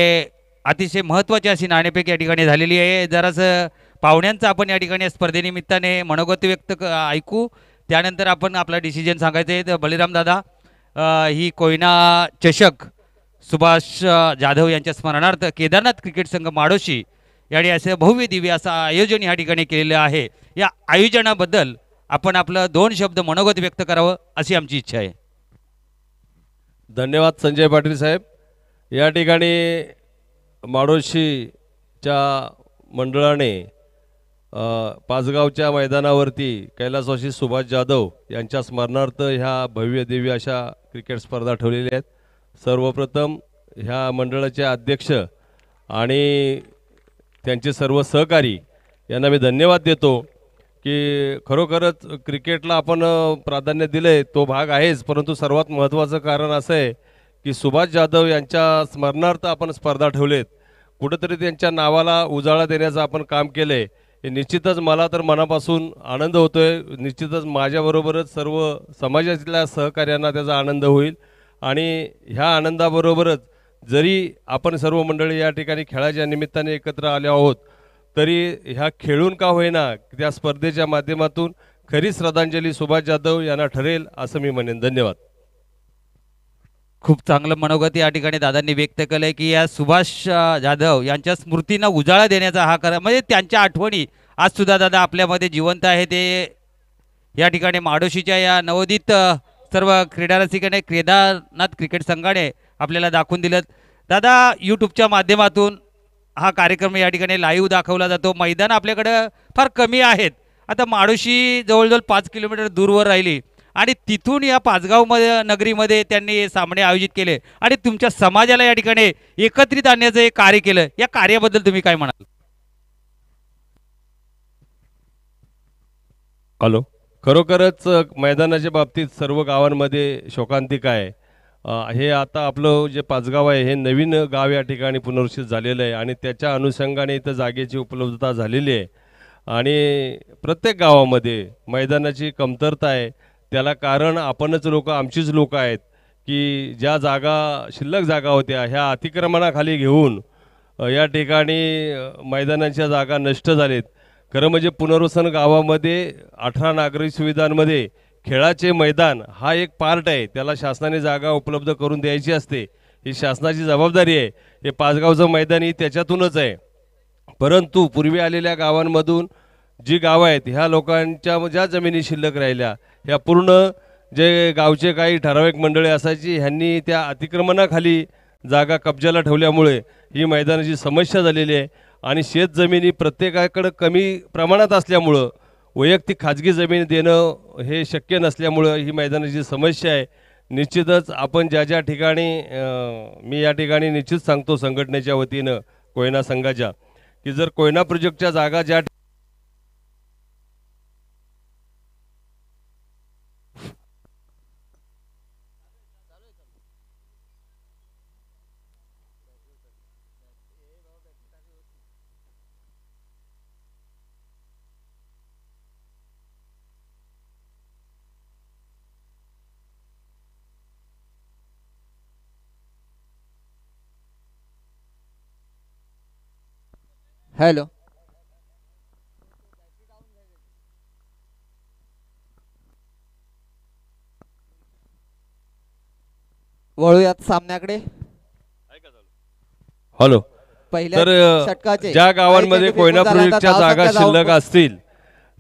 अतिशय महत्त्वाची अशी नाणेफेक या ठिकाणी झालेली आहे. जरासं पाहुण्यांचं आपण या ठिकाणी स्पर्धेनिमित्ताने मनोगत व्यक्त ऐकू, त्यानंतर आपण आपला डिसिजन सांगायचं आहे. तर बलिराम दादा, ही कोयना चषक सुभाष जाधव यांच्या स्मरणार्थ केदारनाथ क्रिकेट संघ माडोशी याने असं भव्य दिव्य असं आयोजन या ठिकाणी केलेलं आहे. या आयोजनाबद्दल आपण आपलं 2 शब्द मनोगत व्यक्त करावं अशी आमची इच्छा आहे. धन्यवाद संजय पाटील साहेब. या ठिकाणी माडोशीच्या मंडळाने पाचगावच्या मैदानावरती कैलासवासी सुभाष जाधव यांच्या स्मरणार्थ ह्या भव्य दिव्य अशा क्रिकेट स्पर्धा ठेवलेल्या आहेत. सर्वप्रथम ह्या मंडळाचे अध्यक्ष आणि त्यांचे सर्व सहकारी यांना मी धन्यवाद देतो की खरोखरच क्रिकेटला आपण प्राधान्य दिले तो भाग आहेच, परंतु सर्वात महत्त्वाचं कारण असं आहे की सुभाष जाधव यांच्या स्मरणार्थ आपण स्पर्धा ठेवलेत. कुठंतरी त्यांच्या नावाला उजाळा देण्याचं आपण काम केलं आहे. हे निश्चितच मला तर मनापासून आनंद होतो आहे. निश्चितच माझ्याबरोबरच सर्व समाजातल्या सहकार्यांना त्याचा आनंद होईल. आणि ह्या आनंदाबरोबरच जरी आपण सर्व मंडळी या ठिकाणी खेळाच्या निमित्ताने एकत्र आले आहोत, तरी ह्या खेळून का होईना त्या स्पर्धेच्या माध्यमातून खरी श्रद्धांजली सुभाष जाधव यांना ठरेल असं मी म्हणेन. धन्यवाद. खूप चांगलं मनोगत या ठिकाणी दादांनी व्यक्त केलंय की या सुभाष जाधव यांच्या स्मृतींना उजाळा देण्याचा हा म्हणजे त्यांच्या आठवणी आज सुद्धा दादा आपल्यामध्ये जिवंत आहे. ते या ठिकाणी माडोशीच्या या नवोदित सर्व क्रीडा रसिकाने केदारनाथ क्रिकेट संघाने आपल्याला दाखवून दिलं. दादा यूट्यूबच्या माध्यमातून हा कार्यक्रम या ठिकाणी लाईव्ह दाखवला जातो. मैदान आपल्याकडं फार कमी आहेत. आता माडोशी जवळजवळ 5 किलोमीटर दूरवर राहिली आणि तिथून या पाचगावमध्ये नगरीमध्ये त्यांनी सामने आयोजित केले आणि तुमच्या समाजाला या ठिकाणी एकत्रित आणण्याचं एक कार्य केलं. या कार्याबद्दल तुम्ही काय म्हणाल? हॅलो. खरोखरच मैदानाच्या बाबतीत सर्व गावांमध्ये शोकांतिका आहे. हे आता आपलं जे पाचगाव आहे हे नवीन गाव या ठिकाणी पुनर्वसित झालेलं आहे आणि त्याच्या अनुषंगाने इथं जागेची उपलब्धता झालेली आहे आणि प्रत्येक गावामध्ये मैदानाची कमतरता आहे. त्याला कारण आपणच लोक, आमचीच लोक आहेत की ज्या जागा शिल्लक जागा होत्या ह्या अतिक्रमणाखाली घेऊन या ठिकाणी मैदानाच्या जागा नष्ट झालेत. खरं म्हणजे पुनर्वसन गावामध्ये 18 नागरी सुविधांमध्ये खेळाचे मैदान हा एक पार्ट आहे. त्याला शासनाने जागा उपलब्ध करून द्यायची असते. ही शासनाची जबाबदारी आहे. हे पाचगावचं मैदान ही त्याच्यातूनच आहे. परंतु पूर्वी आलेल्या गावांमधून जी गावं आहेत ह्या लोकांच्या ज्या जमिनी शिल्लक राहिल्या ह्या पूर्ण जे गावचे काही ठराविक मंडळी असायची ह्यांनी त्या अतिक्रमणाखाली जागा कब्जाला ठेवल्यामुळे ही मैदानाची समस्या झालेली आहे. आणि शेतजमिनी प्रत्येकाकडे कमी प्रमाणात असल्यामुळं वैयक्तिक खाजगी जमीन देणं हे शक्य नसल्यामुळं ही मैदानाची समस्या आहे. निश्चितच आपण ज्या ज्या ठिकाणी मी या ठिकाणी निश्चित सांगतो संघटनेच्या वतीनं कोयना संघाच्या की जर कोयना प्रोजेक्टच्या जागा ज्या हॅलो. वळूयात सामन्याकडे. हॅलो. पहिल्या तर षटकाचे ज्या गावांमध्ये कोयना प्रोजेक्टच्या जागा शिल्लक जाऊ असतील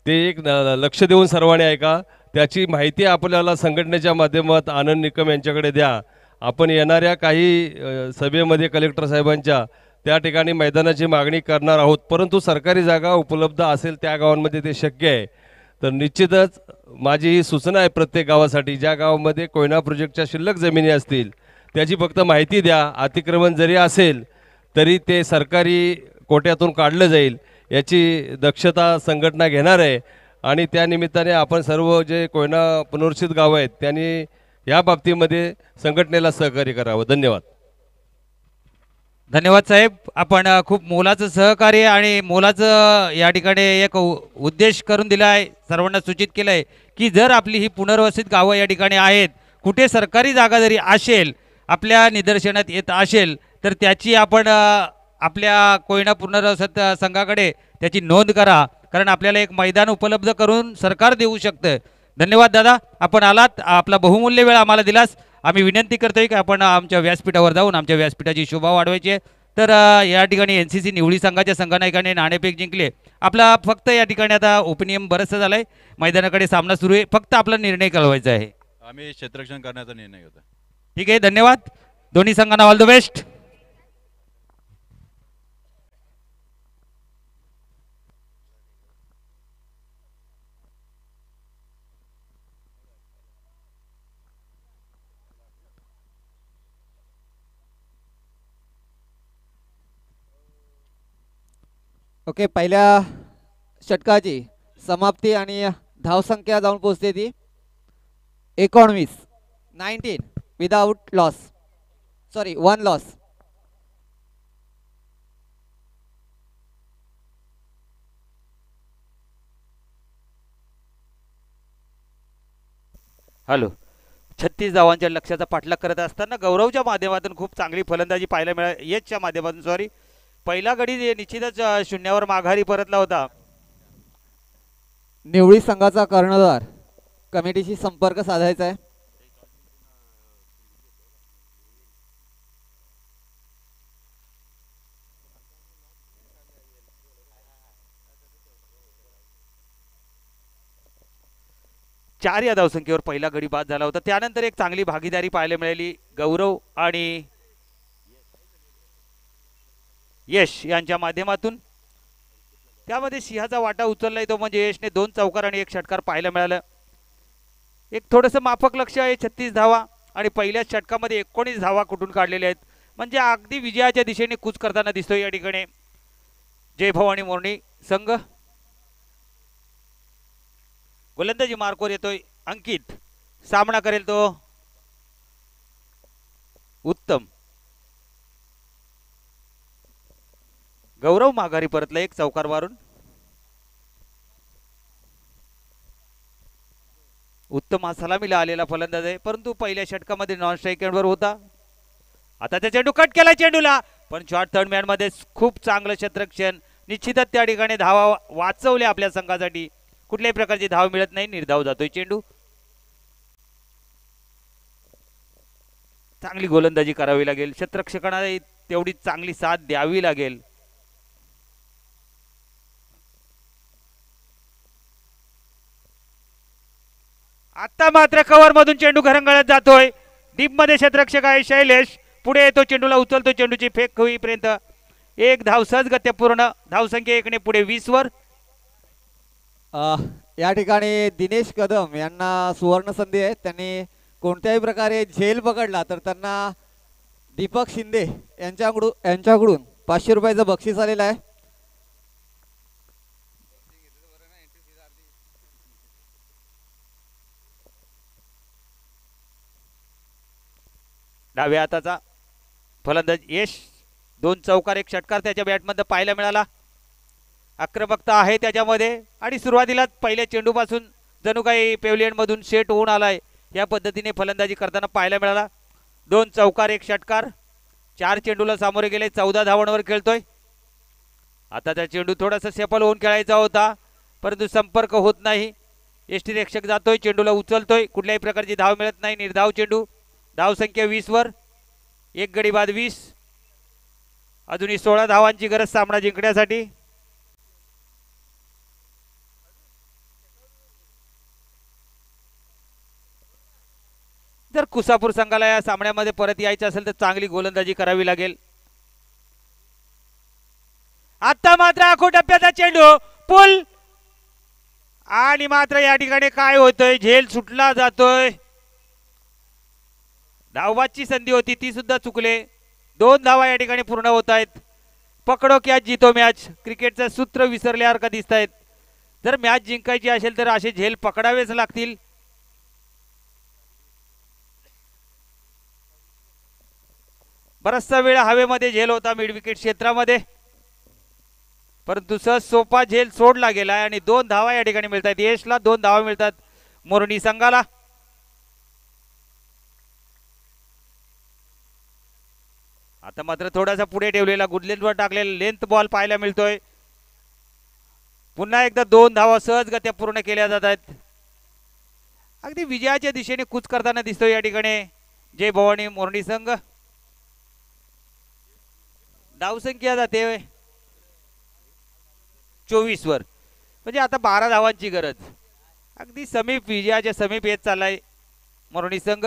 ते एक लक्ष देऊन सर्वांनी ऐका. त्याची माहिती आपल्याला संघटनेच्या माध्यमात आनंद निकम यांच्याकडे द्या. आपण येणाऱ्या काही सभेमध्ये कलेक्टर साहेबांच्या त्या ठिकाणी मैदानाची मागणी करणार आहोत. परंतु सरकारी जागा उपलब्ध असेल त्या गावांमध्ये ते शक्य आहे. तर निश्चितच माझी ही सूचना आहे प्रत्येक गावासाठी ज्या गावामध्ये कोयना प्रोजेक्टच्या शिल्लक जमिनी असतील त्याची फक्त माहिती द्या. अतिक्रमण जरी असेल तरी ते सरकारी कोट्यातून काढलं जाईल याची दक्षता संघटना घेणार आहे. आणि त्या निमित्ताने आपण सर्व जे कोयना पुनर्वसित गावं आहेत त्यांनी या बाबतीमध्ये संघटनेला सहकार्य करावं. धन्यवाद. धन्यवाद साहेब. आपण खूप मोलाचं सहकार्य आणि मोलाचं या ठिकाणी एक उद्देश करून दिला आहे. सर्वांना सूचित केलं आहे की जर आपली ही पुनर्वसित गावं या ठिकाणी आहेत कुठे सरकारी जागा जरी असेल आपल्या निदर्शनात येत असेल तर त्याची आपण आपल्या कोयना पुनर्वसित संघाकडे त्याची नोंद करा. कारण आपल्याला एक मैदान उपलब्ध करून सरकार देऊ शकतं. धन्यवाद दादा. आपण आलात, आपला बहुमूल्य वेळ आम्हाला दिलास. आम्ही विनंती करतोय की आपण आमच्या व्यासपीठावर जाऊन आमच्या व्यासपीठाची शोभा वाढवायची आहे. तर या ठिकाणी NCC निवडी संघाच्या संघनायकाने नाणेफेक जिंकले. आपला फक्त या ठिकाणी आता ओपिनियन बरंचसं झालंय, मैदानाकडे सामना सुरू आहे, फक्त आपला निर्णय कळवायचा आहे. आम्ही क्षेत्ररक्षण करण्याचा निर्णय घेतो. ठीक आहे, धन्यवाद दोन्ही संघांना, ऑल द बेस्ट. ओके, पहिल्या षटकाची समाप्ती आणि धावसंख्या जाऊन पोहोचते ती 19 without loss, sorry 1 loss. Hello, 36 धावांच्या लक्ष्याचा पाठलाग करत असताना गौरवच्या माध्यमातून खूप चांगली फलंदाजी पाहायला मिळाली. येसच्या माध्यमातून सॉरी, पहिला गडी निश्चितच शून्यावर माघारी परतला होता. निवडी संघाचा कर्णधार कमिटीशी संपर्क साधायचा आहे. चार या धावसंख्येवर पहिला गडी बाद झाला होता. त्यानंतर एक चांगली भागीदारी पाहायला मिळाली गौरव आणि यश यांच्या माध्यमातून. त्यामध्ये सिंहाचा वाटा उचललाय तो म्हणजे यशने 2 चौकार आणि 1 षटकार पाहायला मिळालं. एक थोडंसं माफक लक्ष आहे, 36 धावा आणि पहिल्याच षटकामध्ये 19 धावा कुठून काढलेल्या आहेत, म्हणजे अगदी विजयाच्या दिशेने कूच करताना दिसतोय या ठिकाणी जय भवानी मोरणी संघ. गोलंदाजी मार्कवर येतोय अंकित, सामना करेल तो उत्तम. गौरव माघारी परतला 1 चौकार मारून. उत्तम हा सलामीला आलेला फलंदाज आहे, परंतु पहिल्या षटकामध्ये नॉन स्ट्राईक एंडवर होता. आता त्या चेंडू कट केला चेंडूला, पण शॉर्ट थर्ड मॅन मध्ये खूप चांगलं क्षेत्ररक्षण. निश्चितच त्या ठिकाणी धावा वाचवल्या आपल्या संघासाठी. कुठल्याही प्रकारची धाव मिळत नाही, निर्धाव जातोय चेंडू. चांगली गोलंदाजी करावी लागेल, क्षेत्ररक्षकांना तेवढी चांगली साथ द्यावी लागेल. आता मात्र कव्हर मधून चेंडू घरंगळत जातोय. डीप मध्ये क्षेत्ररक्षक आहे शैलेश, पुढे येतो, चेंडूला उचलतो, चेंडूची फेक होईपर्यंत 1 धाव सहजगत्या पूर्ण. धावसंख्या 1 ने पुढे 20 वर. या ठिकाणी दिनेश कदम यांना सुवर्ण संधी आहे. त्यांनी कोणत्याही प्रकारे झेल पकडला तर त्यांना दीपक शिंदे यांच्याकडून 500 रुपयाचं बक्षीस आलेलं आहे. डाव्या हाताचा फलंदाज यश, 2 चौकार 1 षटकार त्याच्या बॅटमध्ये पाहायला मिळाला. आक्रमकता आहे त्याच्यामध्ये आणि सुरुवातीला पहिल्या चेंडूपासून जणू काही पेव्हलियन मधून सेट होऊन आलाय. या पद्धतीने फलंदाजी करताना पाहायला मिळाला. 2 चौकार 1 षटकार, 4 चेंडूला सामोरे गेले, 14 धावांवर खेळतोय. आता त्या चेंडू थोडासा सेफल होऊन खेळायचा होता, परंतु संपर्क होत नाही. यष्टीरक्षक जातोय, चेंडूला उचलतोय, कुठल्याही प्रकारची धाव मिळत नाही, निर्धाव चेंडू. धावसंख्या 20 वर, 1 गडी बाद 20. अजूनही 16 धावांची गरज सामना जिंकण्यासाठी. जर कुसापूर संघाला या सामन्यामध्ये परत यायचं असेल तर चांगली गोलंदाजी करावी लागेल. आता मात्र आखो टप्प्याचा चेंडू पुल आणि मात्र या ठिकाणी काय होतंय, झेल सुटला जातोय. धावाची संधी होती ती सुद्धा चुकले. 2 धावा या ठिकाणी पूर्ण होत आहेत. पकडो कॅच जितो मॅच, क्रिकेटचं सूत्र विसरल्यासारखं दिसत आहेत. जर मॅच जिंकायची असेल तर असे झेल पकडावेच लागतील. बराचसा वेळ हवेमध्ये झेल होता मिड विकेट क्षेत्रामध्ये, परंतु सहज सोपा झेल सोडला गेला आणि 2 धावा या ठिकाणी मिळतात. यशला 2 धावा मिळतात मोरणी संघाला. आता मात्र थोडासा पुढे ठेवलेला गुडलेंडवर टाकलेला लेंथ बॉल पाहायला मिळतोय. पुन्हा एकदा 2 धावा सहजगत्या पूर्ण केल्या जात आहेत. अगदी विजयाच्या दिशेने कूच करताना दिसतोय या ठिकाणी जय भवानी मोरणी संघ. धावसंख्या जाते 24 वर, म्हणजे आता 12 धावांची गरज. अगदी समीप, विजयाच्या समीप येत चाललाय मोरणी संघ.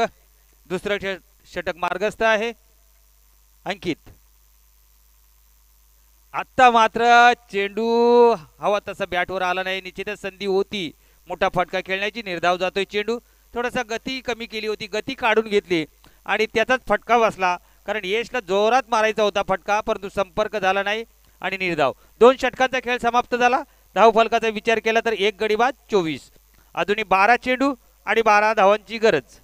दुसरं षटक मार्गस्थ आहे अंकित. आता मात्र चेंडू हवा तसा बॅटवर आला नाही. निश्चितच संधी होती मोठा फटका खेळण्याची. निर्धाव जातोय चेंडू. थोडासा गती कमी केली होती, गती काढून घेतली आणि त्याचाच फटका बसला. कारण यशला जोरात मारायचा होता फटका, परंतु संपर्क झाला नाही आणि निर्धाव. 2 षटकांचा खेळ समाप्त झाला. धाव फलकाचा विचार केला तर 1 गडी बाद 24. अजूनही 12 चेंडू आणि 12 धावांची गरज.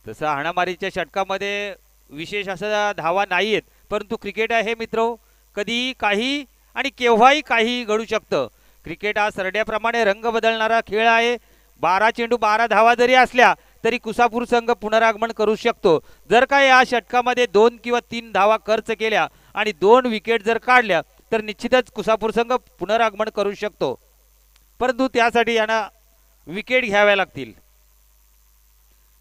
तसं हाणामारीच्या षटकामध्ये विशेष असं धावा नाहीयेत, परंतु क्रिकेट आहे मित्र. कधी काही आणि केव्हाही काही घडू शकतं. क्रिकेट हा सरड्याप्रमाणे रंग बदलणारा खेळ आहे. 12 चेंडू 12 धावा जरी असल्या तरी कुसापूर संघ पुनरागमन करू शकतो. जर का या षटकामध्ये 2 किंवा 3 धावा खर्च केल्या आणि 2 विकेट जर काढल्या तर निश्चितच कुसापूर संघ पुनरागमन करू शकतो. परंतु त्यासाठी यांना विकेट घ्याव्या लागतील.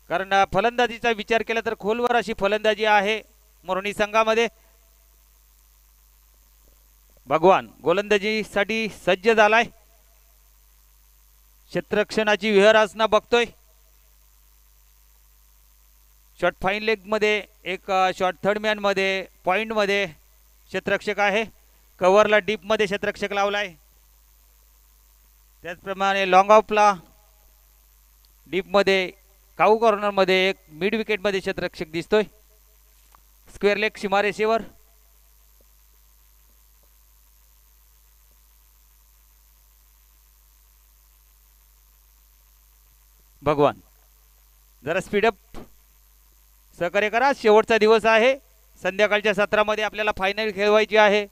कारण फलंदाजीचा विचार केला तर खोलवर अशी फलंदाजी आहे मोरणी संघामध्ये. भगवान गोलंदाजीसाठी सज्ज झालाय. क्षेत्ररक्षणाची विहरचना बघतोय. शॉर्ट फाईन लेग मध्ये एक, शॉर्ट थर्ड मॅन मध्ये, पॉइंट मध्ये क्षेत्ररक्षक आहे. कव्हरला डीप मध्ये क्षेत्ररक्षक लावलाय. त्याचप्रमाणे लॉंग ऑफला डीप मध्ये, काऊ कॉर्नर मध्ये एक, मिड विकेट मध्ये क्षेत्ररक्षक दिसतोय. स्क्वेअर लेग सीमारेषेवर. भगवान जरा स्पीडअप सहकार्य करा. शेवटचा दिवस आहे. संध्याकाळच्या सत्रामध्ये आपल्याला फायनल खेळवायची आहे.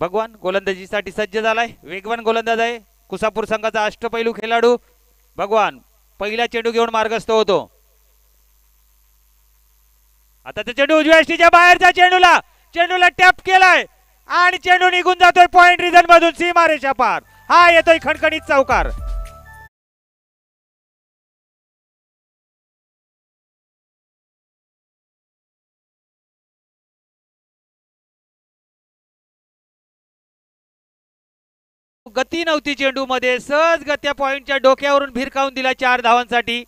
भगवान गोलंदाजीसाठी सज्ज झालाय. वेगवान गोलंदाज आहे. कुसापूर संघाचा अष्टपैलू खेळाडू भगवान पहिला चेंडू घेऊन मार्गस्थ होतो. आता ते चेंडू उजव्या यष्टीच्या बाहेरच्या चेंडूला टॅप केलाय आणि चेंडू निघून जातोय पॉइंट रिजन मधून सीमारेषा पार. हा येतोय खणखणीत चौकार. गती नव्हती चेंडू मध्ये. सहज गत्या पॉइंटच्या डोक्यावरून भिरकावून दिला 4 धावांसाठी.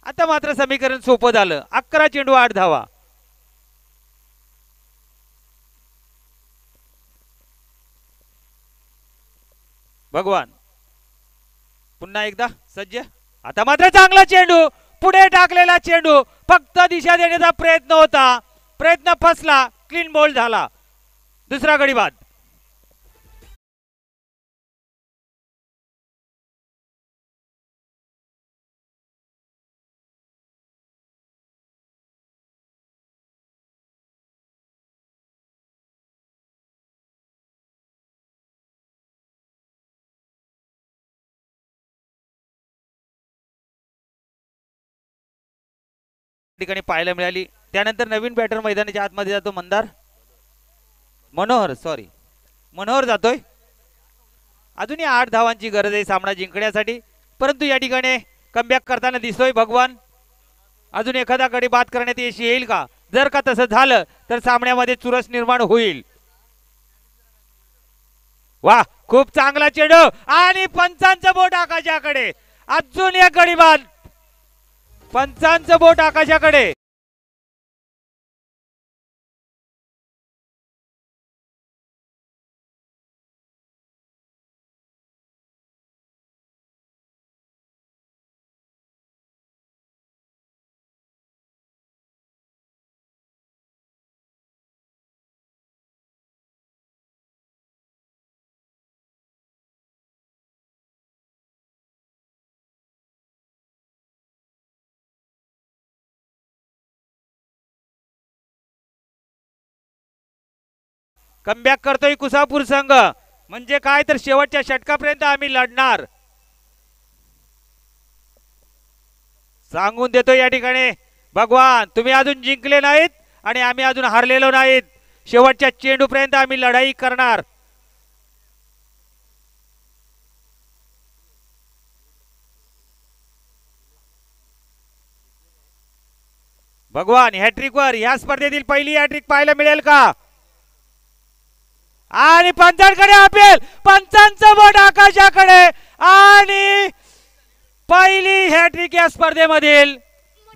आता मात्र समीकरण सोपं झालं. 11 चेंडू 8 धावा. भगवान पुन्हा एकदा सज्ज. आता मात्र चांगला चेंडू, पुढे टाकलेला चेंडू, फक्त दिशा देण्याचा प्रयत्न होता. प्रयत्न फसला. क्लीन बॉल झाला. दुसरा गडी बाद. ठिकाणी पाहायला मिळाली. त्यानंतर नवीन बॅटर मैदानाच्या आतमध्ये जातो. मनोहर जातोय. अजूनही 8 धावांची गरज आहे सामना जिंकण्यासाठी, परंतु या ठिकाणी कमबॅक करताना दिसतोय भगवान. अजून एखादा गडी बाद करण्यात यश येईल का? जर का तसं झालं तर सामन्यामध्ये चुरस निर्माण होईल. वा, खूप चांगला चेंडू आणि पंचांचं बोट आकाशाकडे. अजून एक गडी बाद. पंचांचं बोट आकाशाकडे. कमबॅक करतोय कुसापूर संघ. म्हणजे काय तर शेवटच्या षटकापर्यंत आम्ही लढणार सांगून देतो या ठिकाणी. भगवान तुम्ही अजून जिंकले नाहीत आणि आम्ही अजून हारलेलो नाहीत. शेवटच्या चेंडूपर्यंत आम्ही लढाई करणार. भगवान हॅट्रिक वर या स्पर्धेतील पहिली हॅट्रिक पाहायला मिळेल का? आणि पंचांकडे अपेल, पंचांचं बोट आकाशाकडे आणि पहिली हॅट्रिक या स्पर्धेमधील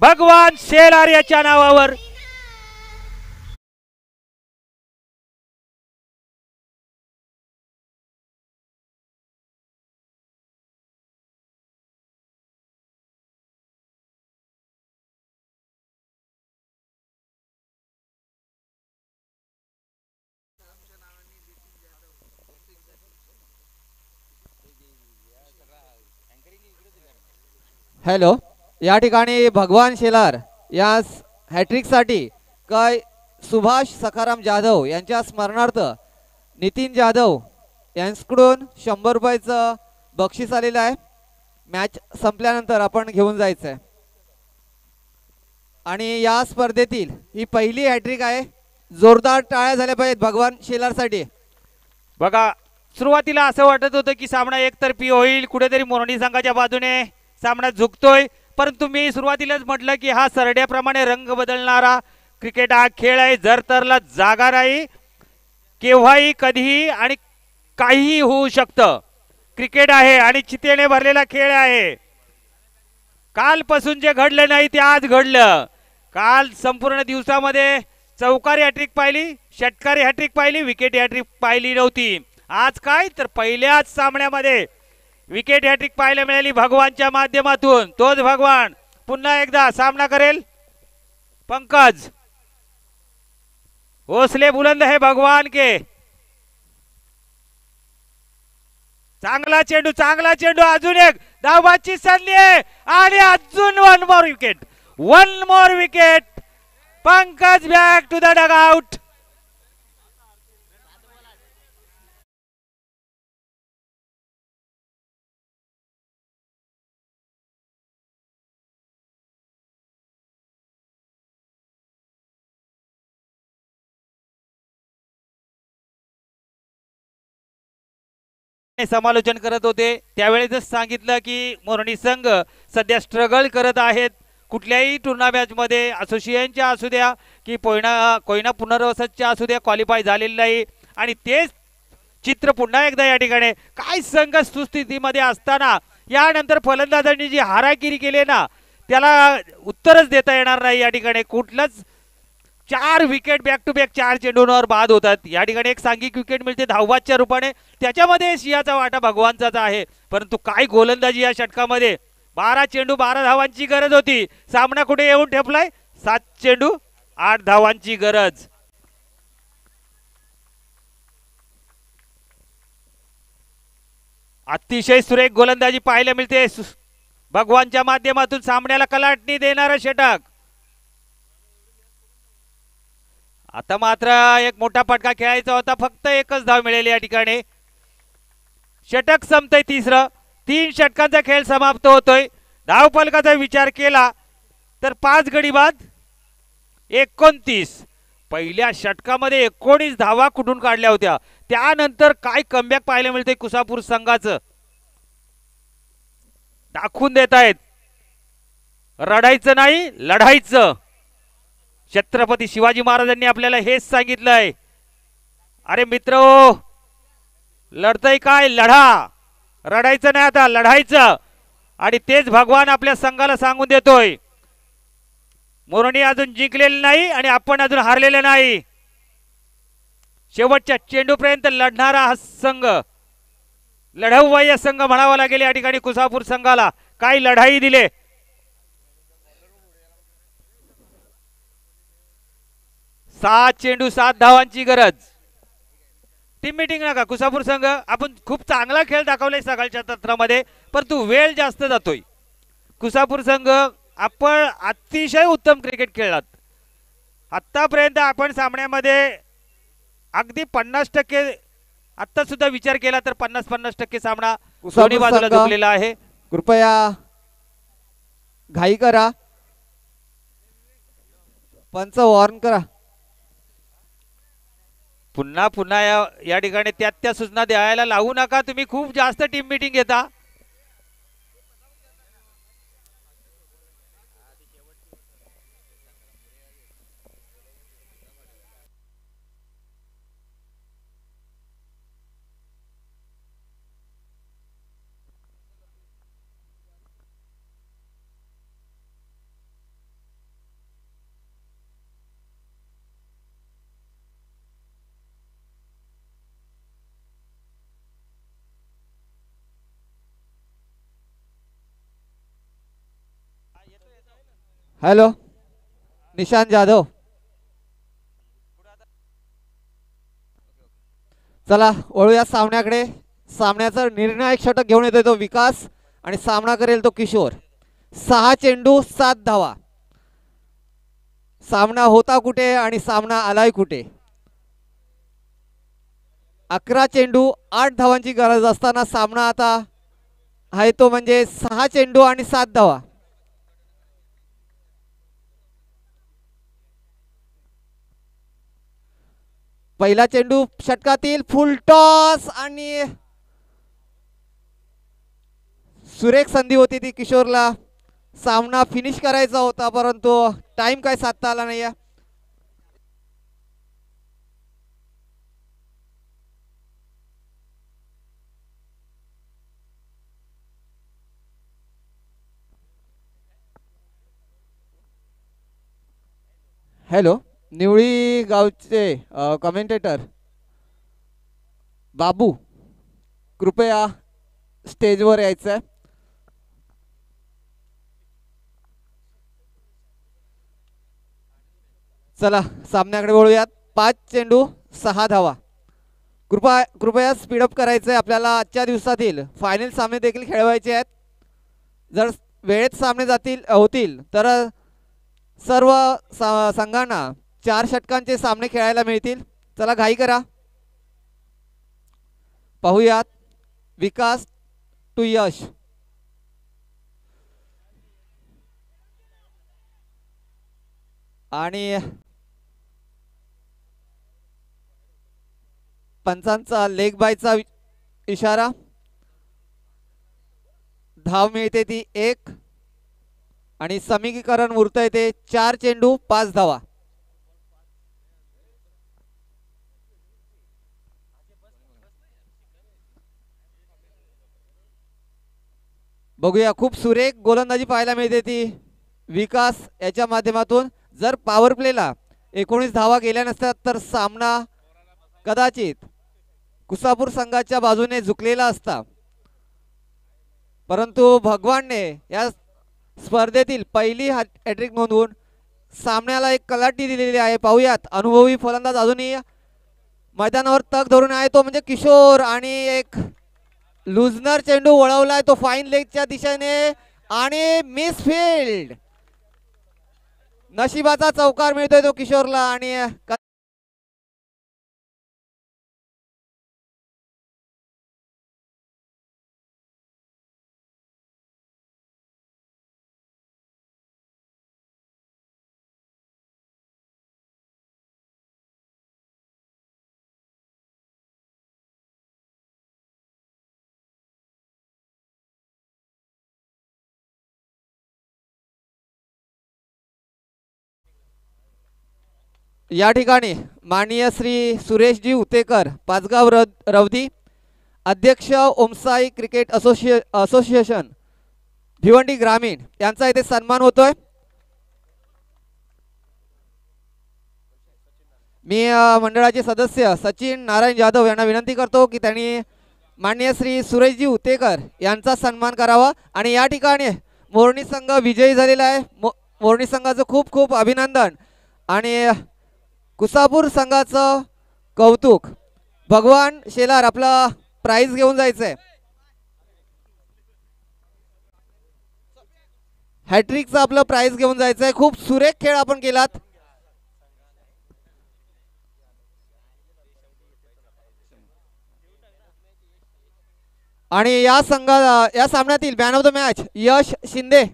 भगवान शेलार याच्या नावावर. हॅलो, या ठिकाणी भगवान शेलार या हॅट्रिकसाठी काय सुभाष सखाराम जाधव यांच्या स्मरणार्थ नितीन जाधव यांच्याकडून 100 रुपयाचं बक्षीस आलेलं आहे. मॅच संपल्यानंतर आपण घेऊन जायचं आहे. आणि या स्पर्धेतील ही पहिली हॅट्रिक आहे. जोरदार टाळ्या झाल्या पाहिजेत भगवान शेलारसाठी. बघा, सुरुवातीला असं वाटत होतं की सामना एकतर्फी होईल, कुठेतरी मोरणी संघाच्या बाजूने सामना झुकतोय, परंतु मी सुरुवातीलाच म्हटलं की हा सरड्याप्रमाणे रंग बदलणारा क्रिकेट हा खेळ आहे. जर तरला जागा नाही, केव्हाही कधीही आणि काहीही होऊ शकतं. क्रिकेट आहे आणि चितेने भरलेला खेळ आहे. कालपासून जे घडलं नाही ते आज घडलं. काल संपूर्ण दिवसामध्ये चौकारी हॅट्रिक पाहिली, षटकारी हॅट्रिक पाहिली, विकेट हॅट्रिक पाहिली नव्हती. आज काय तर पहिल्याच सामन्यामध्ये विकेट हॅट्रिक पाहायला मिळाली भगवानच्या माध्यमातून. तोच भगवान पुन्हा एकदा सामना करेल. पंकज हौसले बुलंद है भगवान के. चांगला चेंडू, चांगला चेंडू, अजून एक धावबाची संधी आहे आणि अजून one more wicket. Pankaj back to the dugout. समालोचन करत होते त्यावेळेस सांगितलं की मोरणी संघ सध्या स्ट्रगल करत आहेत. कुठल्याही टुर्नामेंट मध्ये असोसिएशनच्या असू द्या की कोयना पुनर्वसतच्या असू द्या, क्वालिफाय झालेलं नाही. आणि तेच चित्र पुन्हा एकदा या ठिकाणी काय संघ सुस्थितीमध्ये असताना यानंतर फलंदाजांनी जी हारागिरी केली ना त्याला उत्तरच देता येणार नाही. या ठिकाणी कुठलंच 4 विकेट बॅक टू बॅक 4 चेंडूंवर बाद होतात. या ठिकाणी एक सांघिक विकेट मिळते धावबादच्या रूपाने, त्याच्यामध्ये सिंहाचा वाटा भगवानचाच आहे. परंतु काय गोलंदाजी या षटकामध्ये. 12 चेंडू 12 धावांची गरज होती. सामना कुठे येऊन ठेपलाय. 7 चेंडू 8 धावांची गरज. अतिशय सुरेख गोलंदाजी पाहायला मिळते भगवानच्या माध्यमातून. सामन्याला कलाटणी देणारा षटक. आता मात्र एक मोठा फटका खेळायचा होता, फक्त एकच धाव मिळेल या ठिकाणी. षटक संपतंय तिसरं. 3 षटकांचा खेळ समाप्त होतोय. धावफलकाचा विचार केला तर 5 गडी बाद 29. पहिल्या षटकामध्ये 19 धावा कुठून काढल्या होत्या. त्यानंतर काय कमबॅक पाहायला मिळते कुसापूर संघाचं. दाखवून देत आहेत रडायचं नाही, लढायचं. छत्रपती शिवाजी महाराजांनी आपल्याला हेच सांगितलंय. अरे मित्र, लढतय काय, लढा. रडायचं नाही, आता लढायचं. आणि तेच भगवान आपल्या संघाला सांगून देतोय. मोरणी अजून जिंकलेले नाही आणि आपण अजून हारलेले नाही. शेवटच्या चेंडूपर्यंत लढणारा हा संघ, लढवय्या संघ म्हणावा लागेल या ठिकाणी कुसापूर संघाला. काय लढाई दिले. 7 चेंडू 7 धावांची गरज. टीम मीटिंग नका कुसापूर संघ. आपण खूप चांगला खेळ दाखवलाय सकाळच्या तंत्रामध्ये, परंतु वेळ जास्त जातोय. कुसापूर संघ आपण अतिशय उत्तम क्रिकेट खेळलात. आतापर्यंत आपण सामन्यामध्ये अगदी 50%, आता सुद्धा विचार केला तर 50-50% सामना दोन्ही बाजूला झुकलेला आहे. कृपया घाई करा, पंच वॉर्न करा. पुन्हा पुन्हा या ठिकाणी त्या सूचना द्यायला लावू नका. तुम्ही खूप जास्त टीम मीटिंग घेता. हॅलो निशांत जाधव. चला वळूया सामन्याकडे. सामन्याचा निर्णायक षटक घेऊन येतोय तो विकास आणि सामना करेल तो किशोर. 6 चेंडू 7 धावा. सामना होता कुठे आणि सामना आलाय कुठे. 11 चेंडू 8 धावांची गरज असताना सामना आता आहे तो म्हणजे 6 चेंडू आणि 7 धावा. पहिला चेंडू षटकातील फुल टॉस आणि सुरेख संधी होती ती किशोरला. सामना फिनिश करायचा होता परंतु टाइम काय साधता आला नाही. हॅलो निवळी गावचे कमेंटेटर बाबू कृपया स्टेजवर यायचं आहे. चला सामन्याकडे वळूयात. 5 चेंडू 6 धावा. कृपया स्पीडअप करायचं आहे आपल्याला. आजच्या दिवसातील फायनल सामने देखील खेळवायचे आहेत. जर वेळेत सामने होतील तर सर्व संघांना 4 षटकांचे सामने खेळायला मिळतील. चला घाई करा. पाहूयात विकास टू यश. आणि पंचांचा लेग बायचा इशारा. धाव मिळते ती 1 आणि समीकरण उरतंय ते 4 चेंडू 5 धावा. बघूया खूप सुरेख गोलंदाजी पाहायला मिळते ती विकास याच्या माध्यमातून. जर पॉवर प्लेला 19 धावा गेल्या नसतात तर सामना कदाचित कुसापूर संघाच्या बाजूने झुकलेला असता. परंतु भगवानने या स्पर्धेतील पहिली हॅट्रिक नोंदवून सामन्याला एक कलाटी दिलेली आहे. पाहूयात अनुभवी फलंदाज अजूनही मैदानावर तग धरून आहे तो म्हणजे किशोर. आणि एक लुझनर चेंडू वळवलाय तो फाईन लेगच्या दिशेने आणि मिस फील्ड. नशिबाचा चौकार मिळतोय तो किशोरला. आणि या ठिकाणी माननीय श्री सुरेशजी उतेकर पाचगाव रवदी अध्यक्ष ओमसाई क्रिकेट असोसिएशन भिवंडी ग्रामीण यांचा इथे सन्मान होतोय. मी मंडळाचे सदस्य सचिन नारायण जाधव यांना विनंती करतो की त्यांनी माननीय श्री सुरेशजी उतेकर यांचा सन्मान करावा. आणि या ठिकाणी मोरणी संघ विजयी झालेला आहे. मोरणी संघाचं खूप खूप अभिनंदन. आणि कुसापूर संघाचं कौतुक. भगवान शेलार आपला प्राइज घेऊन जायचंय. हॅट्रिकचं आपलं प्राइज घेऊन जायचंय. खूप सुरेख खेळ आपण केलात. आणि या सामन्यातील मॅन ऑफ द मॅच यश शिंदे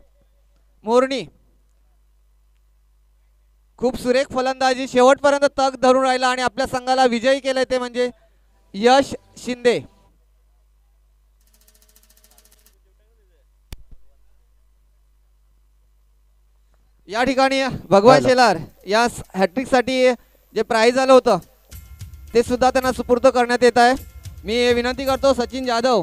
मोरणी. खूप सुरेख फलंदाजी शेवटपर्यंत तग धरून राहिला आणि आपल्या संघाला विजयी केले ते म्हणजे यश शिंदे. या ठिकाणी भगवान शेलार या हॅट्रिक साठी जे प्राइज आलं होतं ते सुद्धा त्यांना सुपूर्द करण्यात येत आहे. मी विनंती करतो सचिन जाधव